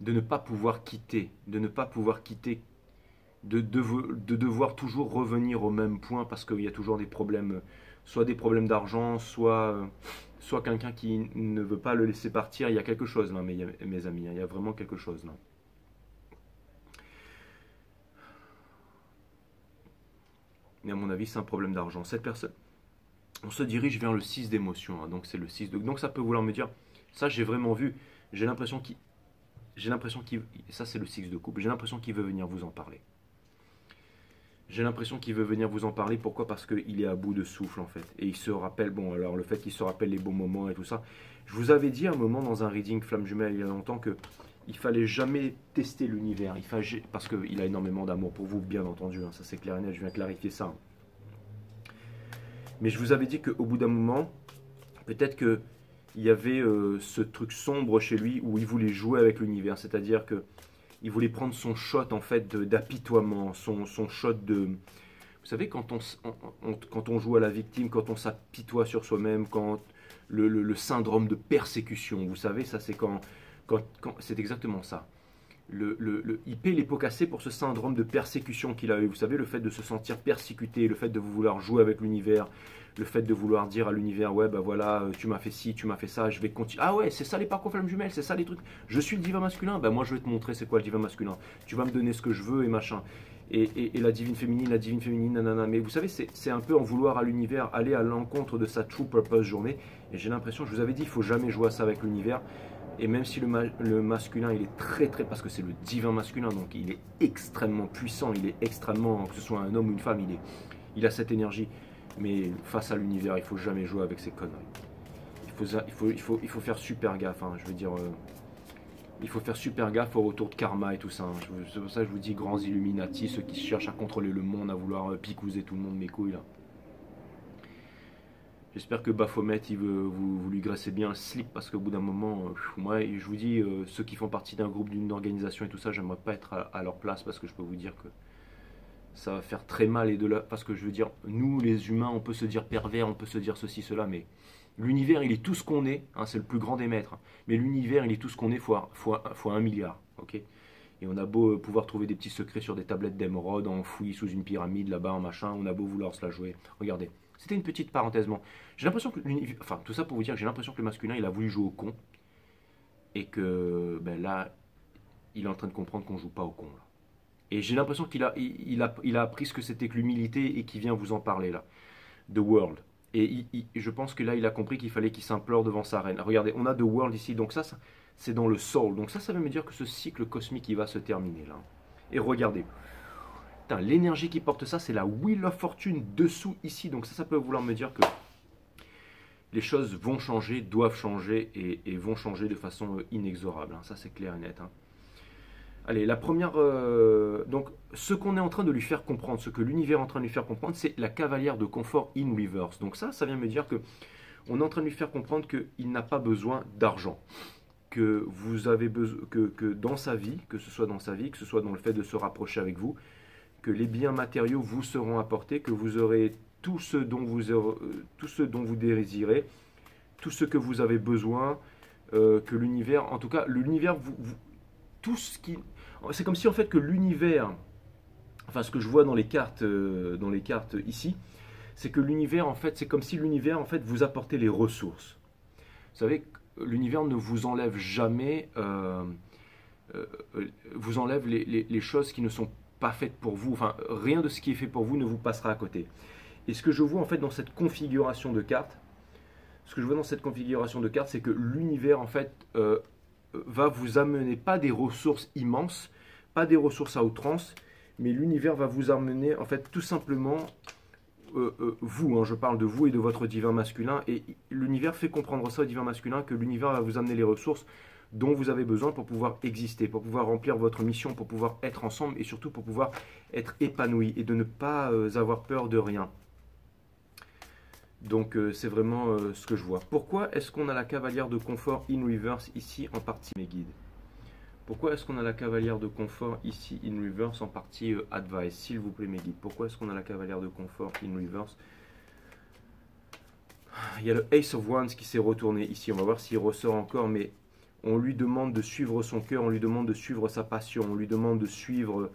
ne pas pouvoir quitter, de devoir toujours revenir au même point parce qu'il y a toujours des problèmes, soit des problèmes d'argent, soit quelqu'un qui ne veut pas le laisser partir. Il y a quelque chose là, mes amis, il y a vraiment quelque chose là. Mais à mon avis, c'est un problème d'argent. Cette personne, on se dirige vers le 6 d'émotion, hein, donc c'est le 6 de... Donc ça peut vouloir me dire, ça j'ai vraiment vu, j'ai l'impression qu'il... Ça c'est le 6 de coupe, j'ai l'impression qu'il veut venir vous en parler. J'ai l'impression qu'il veut venir vous en parler, pourquoi? Parce qu'il est à bout de souffle en fait. Et il se rappelle, bon alors le fait qu'il se rappelle les bons moments et tout ça. Je vous avais dit à un moment dans un reading flamme jumelle il y a longtemps que il fallait jamais tester l'univers. Parce qu'il a énormément d'amour pour vous, bien entendu, hein, ça c'est clair et net, je viens clarifier ça. Mais je vous avais dit qu'au bout d'un moment, peut-être que il y avait ce truc sombre chez lui où il voulait jouer avec l'univers, c'est-à-dire que il voulait prendre son shot en fait d'apitoiement, son shot de... Vous savez, quand on joue à la victime, quand on s'apitoie sur soi-même, quand le syndrome de persécution, vous savez, ça c'est c'est exactement ça. il paie les pots cassés pour ce syndrome de persécution qu'il a eu. Vous savez, le fait de se sentir persécuté, le fait de vouloir jouer avec l'univers, le fait de vouloir dire à l'univers, ouais, bah voilà, tu m'as fait ci, tu m'as fait ça, je vais continuer. Ah ouais, c'est ça les parcours flammes jumelles, c'est ça les trucs. Je suis le divin masculin, bah moi je vais te montrer c'est quoi le divin masculin. Tu vas me donner ce que je veux et machin. Et la divine féminine, nanana. Mais vous savez, c'est un peu en vouloir à l'univers, aller à l'encontre de sa true purpose journée. Et j'ai l'impression, je vous avais dit, il ne faut jamais jouer à ça avec l'univers. Et même si le masculin, il est très, parce que c'est le divin masculin, donc il est extrêmement puissant, il est extrêmement, que ce soit un homme ou une femme, il a cette énergie. Mais face à l'univers, il ne faut jamais jouer avec ces conneries. Il faut faire super gaffe, hein, je veux dire... il faut faire super gaffe au retour de karma et tout ça. Hein. C'est pour ça que je vous dis, grands Illuminati, ceux qui cherchent à contrôler le monde, à vouloir picouser tout le monde, mes couilles là. J'espère que Baphomet, vous lui graissez bien le slip, parce qu'au bout d'un moment, moi, je vous dis, ceux qui font partie d'un groupe, d'une organisation et tout ça, j'aimerais pas être à leur place, parce que je peux vous dire que ça va faire très mal. Et de là, parce que je veux dire, nous les humains, on peut se dire pervers, on peut se dire ceci, cela, mais l'univers, il est tout ce qu'on est, hein, c'est le plus grand des maîtres, hein, mais l'univers, il est tout ce qu'on est fois 1 milliard, ok. Et on a beau pouvoir trouver des petits secrets sur des tablettes d'émeraude, enfouis sous une pyramide, là-bas, en machin, on a beau vouloir se la jouer. Regardez, c'était une petite parenthèse. J'ai l'impression que l'univers, enfin, tout ça pour vous dire que j'ai l'impression que le masculin, il a voulu jouer au con, et que, ben là, il est en train de comprendre qu'on joue pas au con, là. Et j'ai l'impression qu'il a appris ce que c'était que l'humilité et qu'il vient vous en parler, là. The World. Et je pense que là, il a compris qu'il fallait qu'il s'implore devant sa reine. Regardez, on a The World ici, donc ça c'est dans le Soul. Donc ça veut me dire que ce cycle cosmique, il va se terminer là. Et regardez, l'énergie qui porte ça, c'est la Wheel of Fortune dessous ici. Donc ça peut vouloir me dire que les choses vont changer, doivent changer et vont changer de façon inexorable. Hein. Ça c'est clair et net. Hein. Allez, la première... donc, ce qu'on est en train de lui faire comprendre, ce que l'univers est en train de lui faire comprendre, c'est la cavalière de confort in reverse. Donc ça vient me dire que on est en train de lui faire comprendre qu'il n'a pas besoin d'argent. Que vous avez besoin, que dans sa vie, que ce soit dans sa vie, que ce soit dans le fait de se rapprocher avec vous, que les biens matériaux vous seront apportés, que vous aurez tout ce dont vous désirez, tout ce que vous avez besoin, que l'univers, en tout cas, l'univers tout ce qui... C'est comme si en fait que l'univers, enfin ce que je vois dans les cartes ici, c'est que l'univers en fait, c'est comme si l'univers en fait vous apportait les ressources. Vous savez, l'univers ne vous enlève jamais, vous enlève les choses qui ne sont pas faites pour vous. Enfin, rien de ce qui est fait pour vous ne vous passera à côté. Et ce que je vois en fait dans cette configuration de cartes, c'est que l'univers en fait va vous amener pas des ressources immenses, pas des ressources à outrance, mais l'univers va vous amener en fait tout simplement vous, hein, je parle de vous et de votre divin masculin, et l'univers fait comprendre ça au divin masculin, que l'univers va vous amener les ressources dont vous avez besoin pour pouvoir exister, pour pouvoir remplir votre mission, pour pouvoir être ensemble et surtout pour pouvoir être épanoui et de ne pas avoir peur de rien. Donc c'est vraiment ce que je vois. Pourquoi est-ce qu'on a la cavalière de confort in reverse ici en partie mes guides? Pourquoi est-ce qu'on a la cavalière de confort ici in reverse en partie advice? S'il vous plaît mes guides, pourquoi est-ce qu'on a la cavalière de confort in reverse? Il y a le Ace of Wands qui s'est retourné ici, on va voir s'il ressort encore, mais on lui demande de suivre son cœur, on lui demande de suivre sa passion, on lui demande de suivre...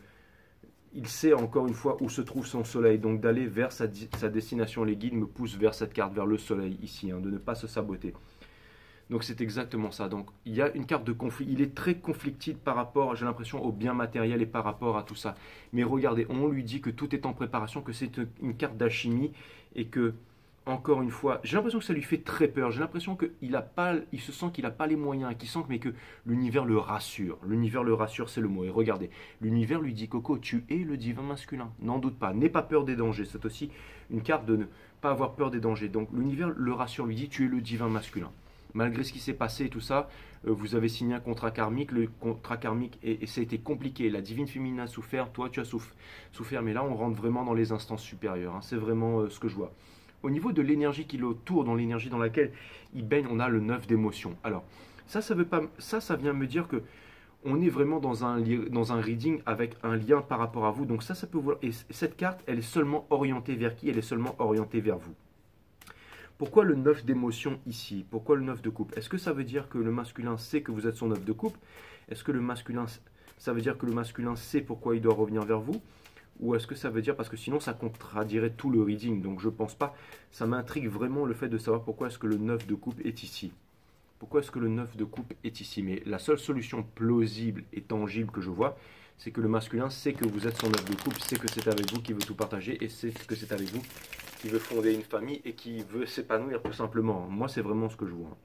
Il sait encore une fois où se trouve son soleil, donc d'aller vers sa destination. Les guides me poussent vers cette carte, vers le soleil ici, hein, de ne pas se saboter. Donc c'est exactement ça. Donc il y a une carte de conflit. Il est très conflictif par rapport, j'ai l'impression, au bien matériel et par rapport à tout ça. Mais regardez, on lui dit que tout est en préparation, que c'est une carte d'alchimie et que, encore une fois, j'ai l'impression que ça lui fait très peur. J'ai l'impression qu'il se sent qu'il n'a pas les moyens, mais que l'univers le rassure. L'univers le rassure, c'est le mot. Et regardez, l'univers lui dit, Coco, tu es le divin masculin. N'en doute pas. N'aie pas peur des dangers. C'est aussi une carte de ne pas avoir peur des dangers. Donc l'univers le rassure, lui dit, tu es le divin masculin. Malgré ce qui s'est passé et tout ça, vous avez signé un contrat karmique. Le contrat karmique, et ça a été compliqué. La divine féminine a souffert, toi tu as souffert. Mais là, on rentre vraiment dans les instances supérieures. Hein. C'est vraiment ce que je vois. Au niveau de l'énergie qui l'entoure, dans l'énergie dans laquelle il baigne, on a le 9 d'émotions. Alors, ça vient me dire que on est vraiment dans un reading avec un lien par rapport à vous. Donc ça peut vous... Et cette carte, elle est seulement orientée vers qui? Elle est seulement orientée vers vous. Pourquoi le 9 d'émotion ici? Pourquoi le 9 de coupe? Est-ce que ça veut dire que le masculin sait que vous êtes son 9 de coupe? Est-ce que le masculin ça veut dire que le masculin sait pourquoi il doit revenir vers vous? Ou est-ce que ça veut dire, parce que sinon ça contradirait tout le reading, donc je pense pas. Ça m'intrigue vraiment le fait de savoir pourquoi est-ce que le 9 de coupe est ici. Pourquoi est-ce que le 9 de coupe est ici? Mais la seule solution plausible et tangible que je vois, c'est que le masculin sait que vous êtes son 9 de coupe, sait que c'est avec vous qu'il veut tout partager, et sait que c'est avec vous qu'il veut fonder une famille et qui veut s'épanouir tout simplement. Moi, c'est vraiment ce que je vois.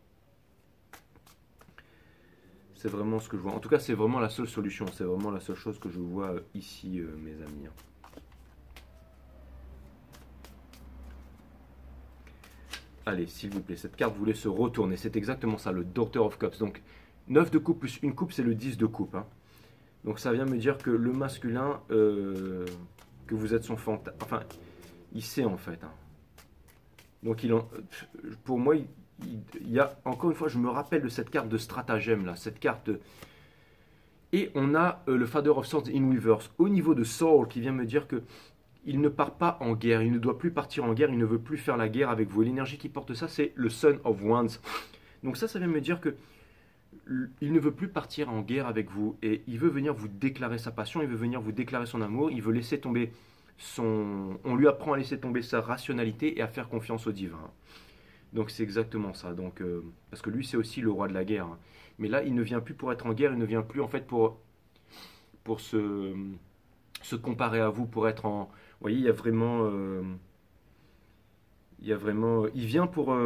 C'est vraiment ce que je vois. En tout cas, c'est vraiment la seule solution. C'est vraiment la seule chose que je vois ici, mes amis. Allez, s'il vous plaît, cette carte voulait se retourner. C'est exactement ça, le Daughter of Cups. Donc, 9 de coupe plus une coupe, c'est le 10 de coupe. Hein. Donc, ça vient me dire que le masculin, que vous êtes son fantasme. Enfin, il sait en fait. Hein. Donc, pour moi, il y a, encore une fois, je me rappelle de cette carte de stratagème là, cette carte. Et on a le Father of Swords in Reverse au niveau de Soul qui vient me dire que il ne part pas en guerre, il ne doit plus partir en guerre, il ne veut plus faire la guerre avec vous. Et l'énergie qui porte ça, c'est le Son of Wands. Donc ça vient me dire que il ne veut plus partir en guerre avec vous et il veut venir vous déclarer sa passion, il veut venir vous déclarer son amour, il veut laisser tomber on lui apprend à laisser tomber sa rationalité et à faire confiance au divin. Donc c'est exactement ça. Donc, parce que lui c'est aussi le roi de la guerre. Hein. Mais là il ne vient plus pour être en guerre, il ne vient plus en fait pour se comparer à vous, pour être en... Vous voyez, il y a vraiment... il vient pour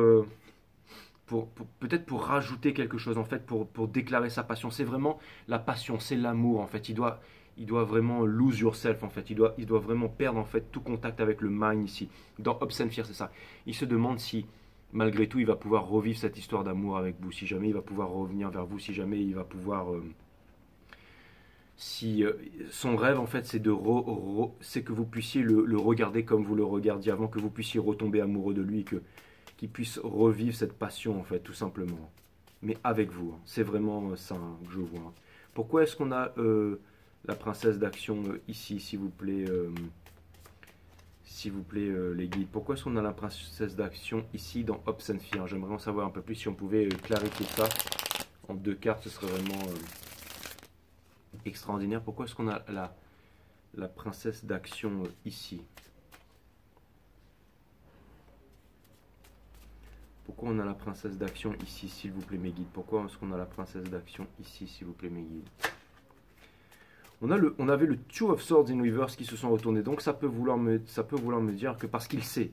peut-être pour rajouter quelque chose en fait, pour déclarer sa passion. C'est vraiment la passion, c'est l'amour en fait. Il doit vraiment lose yourself en fait. Il doit vraiment perdre en fait tout contact avec le mind ici. Dans Hopes and Fear, c'est ça. Il se demande si malgré tout il va pouvoir revivre cette histoire d'amour avec vous. Si jamais il va pouvoir revenir vers vous. Si jamais il va pouvoir... son rêve en fait c'est c'est que vous puissiez le regarder comme vous le regardiez avant. Que vous puissiez retomber amoureux de lui. Qu'il puisse revivre cette passion en fait tout simplement. Mais avec vous. Hein. C'est vraiment ça hein, que je vois. Hein. Pourquoi est-ce qu'on a... la princesse d'action ici, s'il vous plaît, les guides. Pourquoi est-ce qu'on a la princesse d'action ici dans Hopes and Fear? J'aimerais en savoir un peu plus. Si on pouvait clarifier ça en 2 cartes, ce serait vraiment extraordinaire. Pourquoi est-ce qu'on a la princesse d'action ici? Pourquoi on a la princesse d'action ici, s'il vous plaît, mes guides? Pourquoi est-ce qu'on a la princesse d'action ici, s'il vous plaît, mes guides? On avait le Two of Swords in Reverse qui se sont retournés. Donc ça peut vouloir me dire que parce qu'il sait.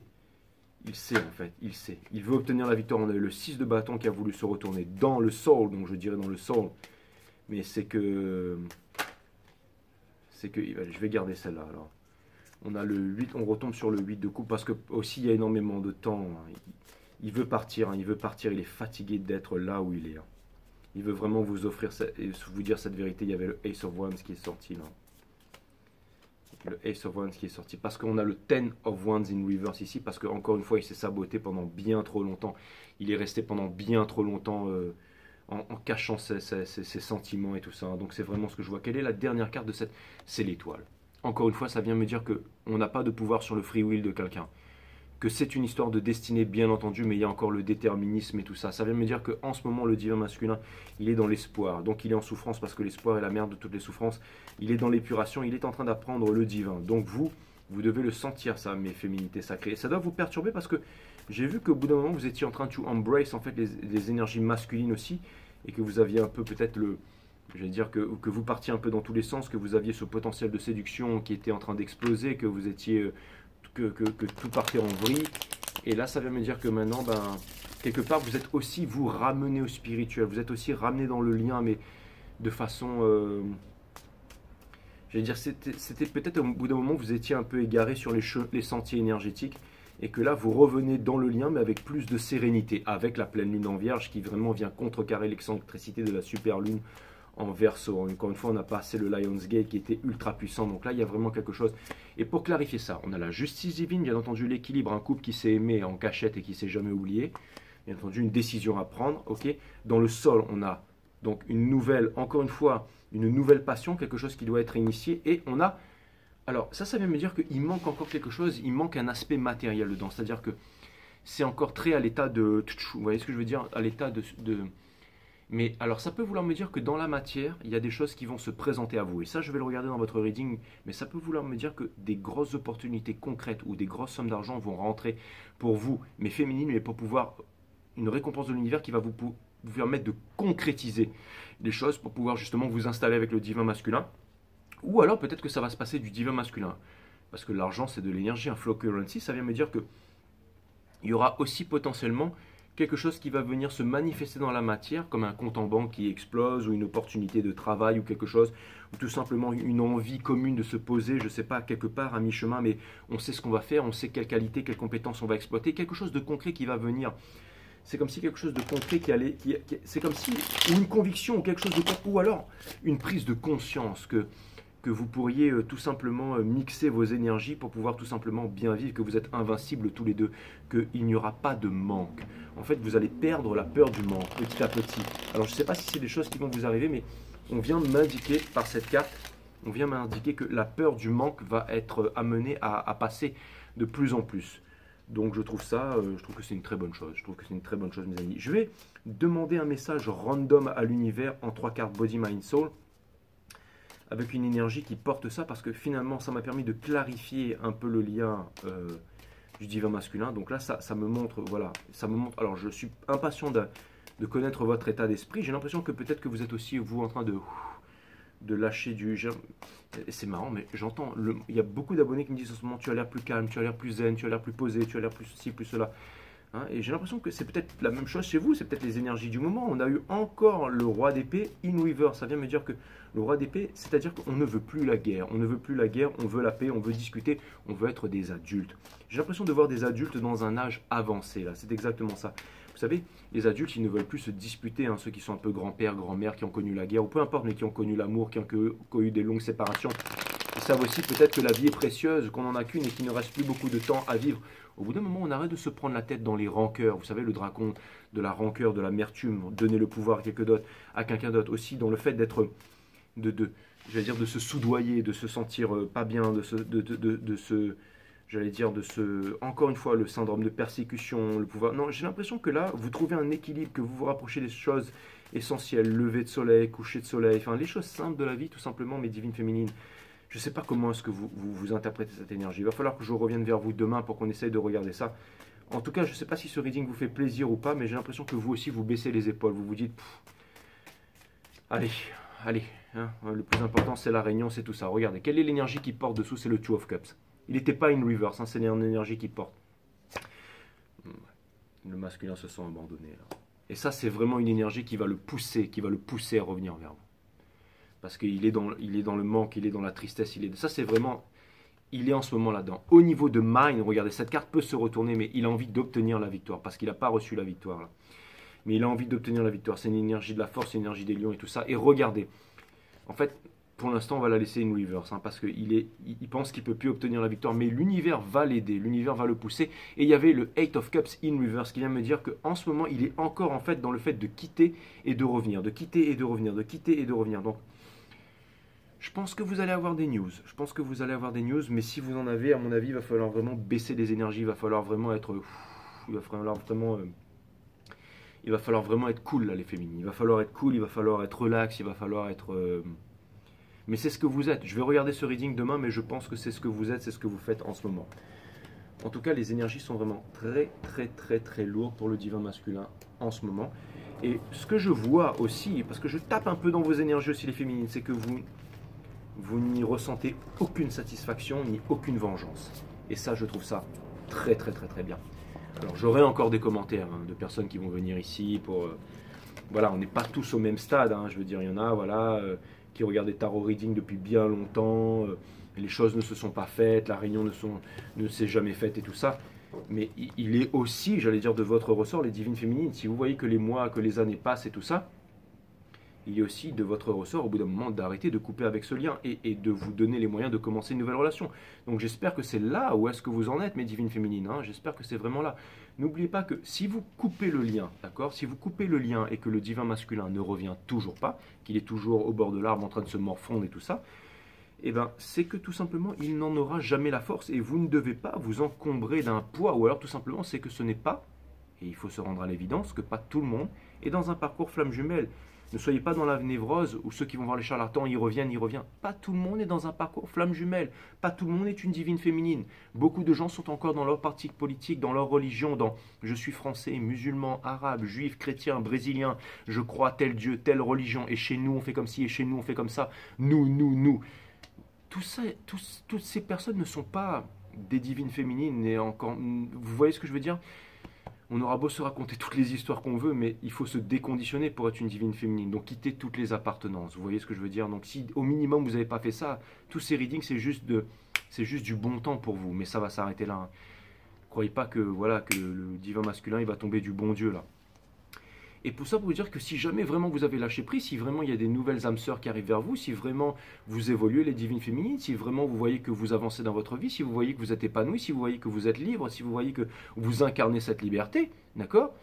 Il sait en fait, il sait. Il veut obtenir la victoire. On a eu le 6 de bâton qui a voulu se retourner dans le Soul. Donc je dirais dans le Soul. Mais c'est que... je vais garder celle-là alors. On a le 8, on retombe sur le 8 de coupe parce que aussi il y a énormément de temps. Hein. Il veut partir, hein, il est fatigué d'être là où il est. Hein. Il veut vraiment vous offrir, vous dire cette vérité. Il y avait le Ace of Wands qui est sorti là. Le Ace of Wands qui est sorti. Parce qu'on a le Ten of Wands in reverse ici. Parce qu'encore une fois, il s'est saboté pendant bien trop longtemps. Il est resté pendant bien trop longtemps en cachant ses sentiments et tout ça. Donc c'est vraiment ce que je vois. Quelle est la dernière carte de cette? C'est l'étoile. Encore une fois, ça vient me dire qu'on n'a pas de pouvoir sur le free will de quelqu'un. Que c'est une histoire de destinée, bien entendu, mais il y a encore le déterminisme et tout ça. Ça vient me dire qu'en ce moment, le divin masculin, il est dans l'espoir. Donc il est en souffrance parce que l'espoir est la mère de toutes les souffrances. Il est dans l'épuration, il est en train d'apprendre le divin. Donc vous devez le sentir, ça, mes féminités sacrées. Et ça doit vous perturber parce que j'ai vu qu'au bout d'un moment, vous étiez en train de embrace en fait les énergies masculines aussi. Et que vous aviez un peu peut-être j'allais dire que vous partiez un peu dans tous les sens, que vous aviez ce potentiel de séduction qui était en train d'exploser, que vous étiez... Que tout partait en vrille. Et là, ça vient me dire que maintenant, quelque part, vous êtes aussi, vous ramené au spirituel. Vous êtes aussi ramené dans le lien, mais de façon... j'allais dire, c'était peut-être au bout d'un moment, vous étiez un peu égaré sur les sentiers énergétiques. Et que là, vous revenez dans le lien, mais avec plus de sérénité. Avec la pleine lune en vierge, qui vraiment vient contrecarrer l'excentricité de la super lune en verso. Encore une fois, on a passé le Lionsgate qui était ultra puissant. Donc là, il y a vraiment quelque chose. Et pour clarifier ça, on a la justice divine, bien entendu l'équilibre, un couple qui s'est aimé en cachette et qui s'est jamais oublié. Bien entendu, une décision à prendre. Ok. Dans le sol, on a donc une nouvelle, encore une fois, une nouvelle passion, quelque chose qui doit être initié. Et on a... Alors, ça vient me dire qu'il manque encore quelque chose. Il manque un aspect matériel dedans. C'est-à-dire que c'est encore très à l'état de... Vous voyez ce que je veux dire? À l'état de Mais alors ça peut vouloir me dire que dans la matière, il y a des choses qui vont se présenter à vous. Et ça, je vais le regarder dans votre reading, mais ça peut vouloir me dire que des grosses opportunités concrètes ou des grosses sommes d'argent vont rentrer pour vous, mais féminines, mais pour pouvoir une récompense de l'univers qui va vous permettre de concrétiser les choses pour pouvoir justement vous installer avec le divin masculin. Ou alors peut-être que ça va se passer du divin masculin. Parce que l'argent, c'est de l'énergie, un flow currency, ça vient me dire que il y aura aussi potentiellement quelque chose qui va venir se manifester dans la matière, comme un compte en banque qui explose, ou une opportunité de travail, ou quelque chose, ou tout simplement une envie commune de se poser, je ne sais pas, quelque part à mi-chemin, mais on sait ce qu'on va faire, on sait quelle qualité, quelles compétences on va exploiter, quelque chose de concret qui va venir. C'est comme si quelque chose de concret c'est comme si, ou une conviction, ou quelque chose de concret, ou alors une prise de conscience que vous pourriez tout simplement mixer vos énergies pour pouvoir tout simplement bien vivre, que vous êtes invincibles tous les deux, qu'il n'y aura pas de manque. En fait, vous allez perdre la peur du manque petit à petit. Alors, je ne sais pas si c'est des choses qui vont vous arriver, mais on vient m'indiquer par cette carte, on vient m'indiquer que la peur du manque va être amenée à passer de plus en plus. Donc, je trouve que c'est une très bonne chose. Je trouve que c'est une très bonne chose, mes amis. Je vais demander un message random à l'univers en 3 cartes Body, Mind, Soul, avec une énergie qui porte ça, parce que finalement, ça m'a permis de clarifier un peu le lien du divin masculin. Donc là, ça me montre, voilà, ça me montre. Alors, je suis impatient de connaître votre état d'esprit. J'ai l'impression que peut-être que vous êtes aussi, vous, en train de lâcher du... C'est marrant, mais j'entends, il y a beaucoup d'abonnés qui me disent en ce moment, tu as l'air plus calme, tu as l'air plus zen, tu as l'air plus posé, tu as l'air plus ceci, plus cela. Hein, et j'ai l'impression que c'est peut-être la même chose chez vous, c'est peut-être les énergies du moment. On a eu encore le roi d'épée in reverse. Ça vient me dire que le roi d'épée, c'est-à-dire qu'on ne veut plus la guerre. On ne veut plus la guerre, on veut la paix, on veut discuter, on veut être des adultes. J'ai l'impression de voir des adultes dans un âge avancé, là. C'est exactement ça. Vous savez, les adultes, ils ne veulent plus se disputer, hein, ceux qui sont un peu grand-père, grand-mère, qui ont connu la guerre, ou peu importe, mais qui ont connu l'amour, qui ont eu des longues séparations. Ils savent aussi peut-être que la vie est précieuse, qu'on n'en a qu'une et qu'il ne reste plus beaucoup de temps à vivre. Au bout d'un moment, on arrête de se prendre la tête dans les rancœurs. Vous savez, le dragon de la rancœur, de l'amertume, donner le pouvoir à quelqu'un d'autre. Aussi dans le fait d'être, j'allais dire, de se soudoyer, de se sentir pas bien, encore une fois, le syndrome de persécution, le pouvoir. Non, j'ai l'impression que là, vous trouvez un équilibre, que vous vous rapprochez des choses essentielles, lever de soleil, coucher de soleil, enfin les choses simples de la vie, tout simplement, mes divines féminines. Je ne sais pas comment est-ce que vous interprétez cette énergie. Il va falloir que je revienne vers vous demain pour qu'on essaye de regarder ça. En tout cas, je ne sais pas si ce reading vous fait plaisir ou pas, mais j'ai l'impression que vous aussi, vous baissez les épaules. Vous vous dites, allez, hein, le plus important, c'est la réunion, c'est tout ça. Regardez, quelle est l'énergie qui porte dessous? C'est le Two of Cups. Il n'était pas in reverse, hein, c'est l'énergie qui porte. Le masculin se sent abandonné, là. Et ça, c'est vraiment une énergie qui va le pousser à revenir vers vous. Parce qu'il est dans le manque, il est dans la tristesse, ça c'est vraiment, il est en ce moment là-dedans. Au niveau de mind, regardez, cette carte peut se retourner, mais il a envie d'obtenir la victoire, parce qu'il n'a pas reçu la victoire là. Mais il a envie d'obtenir la victoire, c'est une énergie de la force, une énergie des lions et tout ça. Et regardez, en fait, pour l'instant on va la laisser in reverse, hein, parce qu'il pense qu'il ne peut plus obtenir la victoire, mais l'univers va l'aider, l'univers va le pousser. Et il y avait le Eight of Cups in reverse qui vient me dire qu'en ce moment il est encore en fait dans le fait de quitter et de revenir, de quitter et de revenir, de quitter et de revenir. Donc, je pense que vous allez avoir des news. Mais si vous en avez, à mon avis, il va falloir vraiment baisser les énergies. Il va falloir vraiment être... Il va falloir vraiment être cool, là, les féminines. Il va falloir être cool, il va falloir être relax, il va falloir être... Mais c'est ce que vous êtes. Je vais regarder ce reading demain, mais je pense que c'est ce que vous êtes, c'est ce que vous faites en ce moment. En tout cas, les énergies sont vraiment très, très, très, très lourdes pour le divin masculin en ce moment. Et ce que je vois aussi, parce que je tape un peu dans vos énergies aussi, les féminines, c'est que vous n'y ressentez aucune satisfaction ni aucune vengeance. Et ça, je trouve ça très très très très bien. Alors j'aurai encore des commentaires hein, de personnes qui vont venir ici pour... voilà, on n'est pas tous au même stade, hein, je veux dire, il y en a voilà, qui regardent des tarot reading depuis bien longtemps, les choses ne se sont pas faites, la réunion ne s'est jamais faite et tout ça. Mais il est aussi, j'allais dire, de votre ressort, les divines féminines. Si vous voyez que les mois, que les années passent et tout ça, il est aussi de votre ressort au bout d'un moment d'arrêter de couper avec ce lien et de vous donner les moyens de commencer une nouvelle relation. Donc j'espère que c'est là où est-ce que vous en êtes, mes divines féminines, hein, j'espère que c'est vraiment là. N'oubliez pas que si vous coupez le lien, d'accord, si vous coupez le lien et que le divin masculin ne revient toujours pas, qu'il est toujours au bord de l'arbre en train de se morfondre et tout ça, eh ben, c'est que tout simplement il n'en aura jamais la force et vous ne devez pas vous encombrer d'un poids, ou alors tout simplement c'est que ce n'est pas Et il faut se rendre à l'évidence que pas tout le monde est dans un parcours flamme jumelle. Ne soyez pas dans la névrose où ceux qui vont voir les charlatans, ils reviennent, ils reviennent. Pas tout le monde est dans un parcours flamme jumelle. Pas tout le monde est une divine féminine. Beaucoup de gens sont encore dans leur parti politique, dans leur religion, dans je suis français, musulman, arabe, juif, chrétien, brésilien, je crois à tel Dieu, telle religion, et chez nous on fait comme ci, et chez nous on fait comme ça. Nous. Tout ça, toutes ces personnes ne sont pas des divines féminines. Et encore, vous voyez ce que je veux dire? On aura beau se raconter toutes les histoires qu'on veut, mais il faut se déconditionner pour être une divine féminine. Donc quitter toutes les appartenances. Vous voyez ce que je veux dire? Donc si au minimum vous n'avez pas fait ça, tous ces readings c'est juste du bon temps pour vous. Mais ça va s'arrêter là. Hein. Croyez pas que voilà que le divin masculin il va tomber du bon Dieu là. Et pour ça, pour vous dire que si jamais vraiment vous avez lâché prise, si vraiment il y a des nouvelles âmes sœurs qui arrivent vers vous, si vraiment vous évoluez les divines féminines, si vraiment vous voyez que vous avancez dans votre vie, si vous voyez que vous êtes épanoui, si vous voyez que vous êtes libre, si vous voyez que vous incarnez cette liberté, d'accord?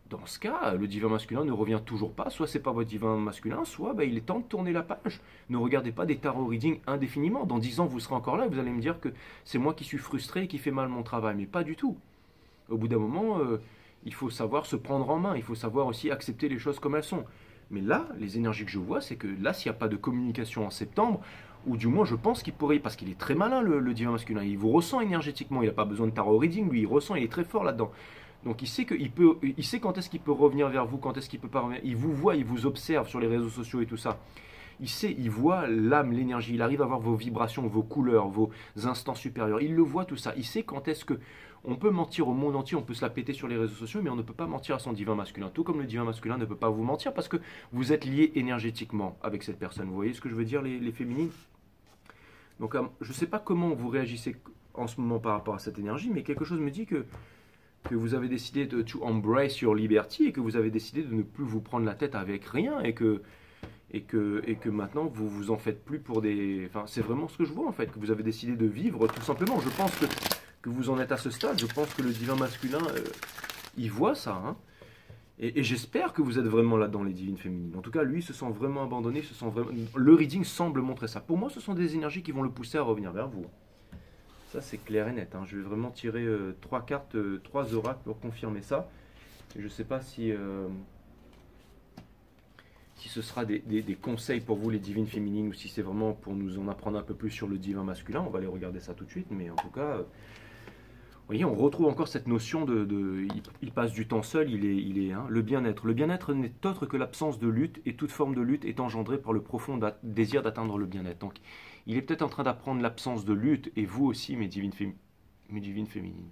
Dans ce cas, le divin masculin ne revient toujours pas, soit c'est pas votre divin masculin, soit il est temps de tourner la page. Ne regardez pas des tarot readings indéfiniment. Dans 10 ans, vous serez encore là et vous allez me dire que c'est moi qui suis frustré et qui fait mal mon travail. Mais pas du tout. Au bout d'un moment, il faut savoir se prendre en main, il faut savoir aussi accepter les choses comme elles sont. Mais là, les énergies que je vois, c'est que là, s'il n'y a pas de communication en septembre, ou du moins je pense qu'il pourrait, parce qu'il est très malin le divin masculin, il vous ressent énergétiquement, il n'a pas besoin de tarot reading, lui il ressent, il est très fort là-dedans. Donc il sait il sait quand est-ce qu'il peut revenir vers vous, quand est-ce qu'il peut pas revenir. Il vous voit, il vous observe sur les réseaux sociaux et tout ça. Il sait, il voit l'âme, l'énergie, il arrive à voir vos vibrations, vos couleurs, vos instants supérieurs. Il le voit tout ça. Il sait quand est-ce que on peut mentir au monde entier, on peut se la péter sur les réseaux sociaux, mais on ne peut pas mentir à son divin masculin. Tout comme le divin masculin ne peut pas vous mentir parce que vous êtes lié énergétiquement avec cette personne. Vous voyez ce que je veux dire, les féminines? Donc je ne sais pas comment vous réagissez en ce moment par rapport à cette énergie, mais quelque chose me dit que vous avez décidé de to embrace your liberty et que vous avez décidé de ne plus vous prendre la tête avec rien et que maintenant vous vous en faites plus pour des... Enfin, c'est vraiment ce que je vois en fait, que vous avez décidé de vivre tout simplement. Je pense que vous en êtes à ce stade, je pense que le divin masculin, il voit ça. Hein. Et j'espère que vous êtes vraiment là dans les divines féminines. En tout cas, lui se sent vraiment abandonné, le reading semble montrer ça. Pour moi, ce sont des énergies qui vont le pousser à revenir vers vous. Ça, c'est clair et net. Hein. Je vais vraiment tirer 3 cartes, 3 oracles pour confirmer ça. Et je ne sais pas si ce sera des conseils pour vous, les divines féminines, ou si c'est vraiment pour nous en apprendre un peu plus sur le divin masculin. On va aller regarder ça tout de suite. Mais en tout cas, vous voyez, on retrouve encore cette notion il passe du temps seul, le bien-être. Le bien-être n'est autre que l'absence de lutte, et toute forme de lutte est engendrée par le profond désir d'atteindre le bien-être. Donc, il est peut-être en train d'apprendre l'absence de lutte, et vous aussi, mes divines féminines.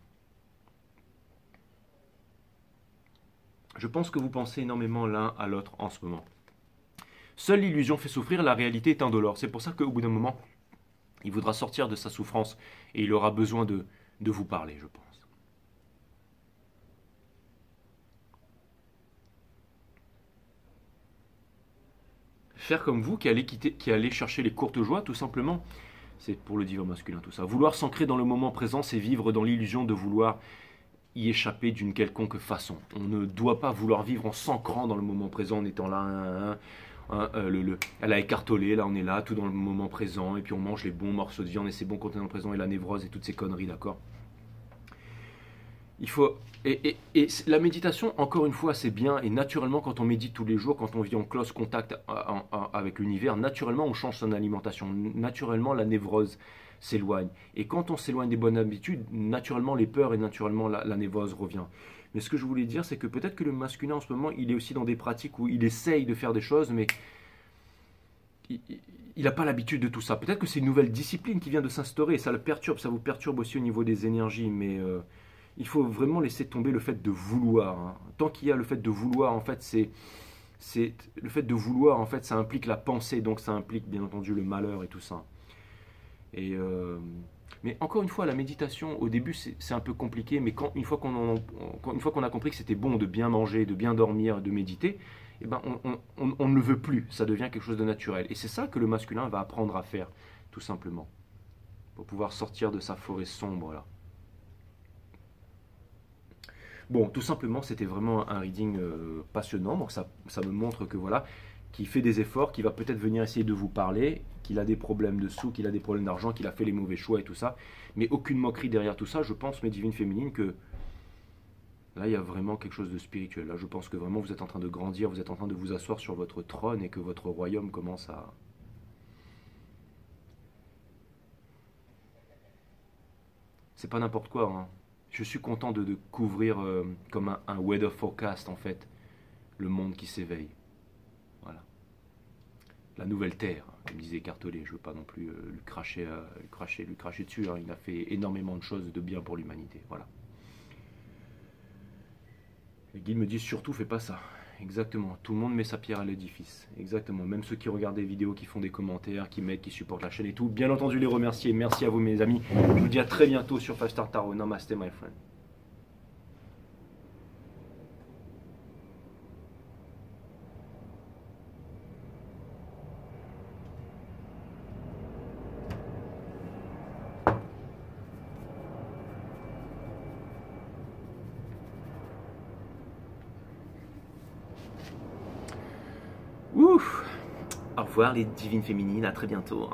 Je pense que vous pensez énormément l'un à l'autre en ce moment. Seule l'illusion fait souffrir, la réalité est indolore. C'est pour ça qu'au bout d'un moment, il voudra sortir de sa souffrance, et il aura besoin de vous parler, je pense. Faire comme vous, qui allez chercher les courtes joies, tout simplement. C'est pour le divin masculin, tout ça. Vouloir s'ancrer dans le moment présent, c'est vivre dans l'illusion de vouloir y échapper d'une quelconque façon. On ne doit pas vouloir vivre en s'ancrant dans le moment présent, en étant là, elle a écartolé, là on est là, tout dans le moment présent, et puis on mange les bons morceaux de viande, et c'est bon quand on est dans le présent, et la névrose, et toutes ces conneries, d'accord? Il faut... Et la méditation, encore une fois, c'est bien, et naturellement, quand on médite tous les jours, quand on vit en close contact avec l'univers, naturellement, on change son alimentation. Naturellement, la névrose s'éloigne. Et quand on s'éloigne des bonnes habitudes, naturellement, les peurs et naturellement, la névrose revient. Mais ce que je voulais dire, c'est que peut-être que le masculin, en ce moment, il est aussi dans des pratiques où il essaye de faire des choses, mais il n'a pas l'habitude de tout ça. Peut-être que c'est une nouvelle discipline qui vient de s'instaurer, et ça le perturbe, ça vous perturbe aussi au niveau des énergies, mais... il faut vraiment laisser tomber le fait de vouloir. Hein. Tant qu'il y a le fait de vouloir, en fait, le fait de vouloir, en fait, ça implique la pensée, donc ça implique bien entendu le malheur et tout ça. Mais encore une fois, la méditation, au début, c'est un peu compliqué, mais une fois qu'on a compris que c'était bon de bien manger, de bien dormir, de méditer, eh ben, on ne le veut plus, ça devient quelque chose de naturel. Et c'est ça que le masculin va apprendre à faire, tout simplement, pour pouvoir sortir de sa forêt sombre, là. Bon, tout simplement, c'était vraiment un reading passionnant. Donc ça me montre que voilà, qu'il fait des efforts, qu'il va peut-être venir essayer de vous parler, qu'il a des problèmes de sous, qu'il a des problèmes d'argent, qu'il a fait les mauvais choix et tout ça. Mais aucune moquerie derrière tout ça. Je pense, mes divines féminines, que Là, il y a vraiment quelque chose de spirituel. Là, je pense que vraiment vous êtes en train de grandir, vous êtes en train de vous asseoir sur votre trône et que votre royaume commence à... C'est pas n'importe quoi, hein. Je suis content de couvrir comme un weather forecast, en fait, le monde qui s'éveille. Voilà. La nouvelle terre, comme disait Cartolé. Je veux pas non plus lui cracher dessus, hein. Il a fait énormément de choses de bien pour l'humanité. Voilà. Les guides me disent surtout fais pas ça. Exactement. Tout le monde met sa pierre à l'édifice. Exactement. Même ceux qui regardent des vidéos, qui font des commentaires, qui m'aident, qui supportent la chaîne et tout. Bien entendu les remercier. Merci à vous mes amis. Je vous dis à très bientôt sur 5 Star Tarot. Namaste my friend. Ouf. Au revoir les divines féminines, à très bientôt.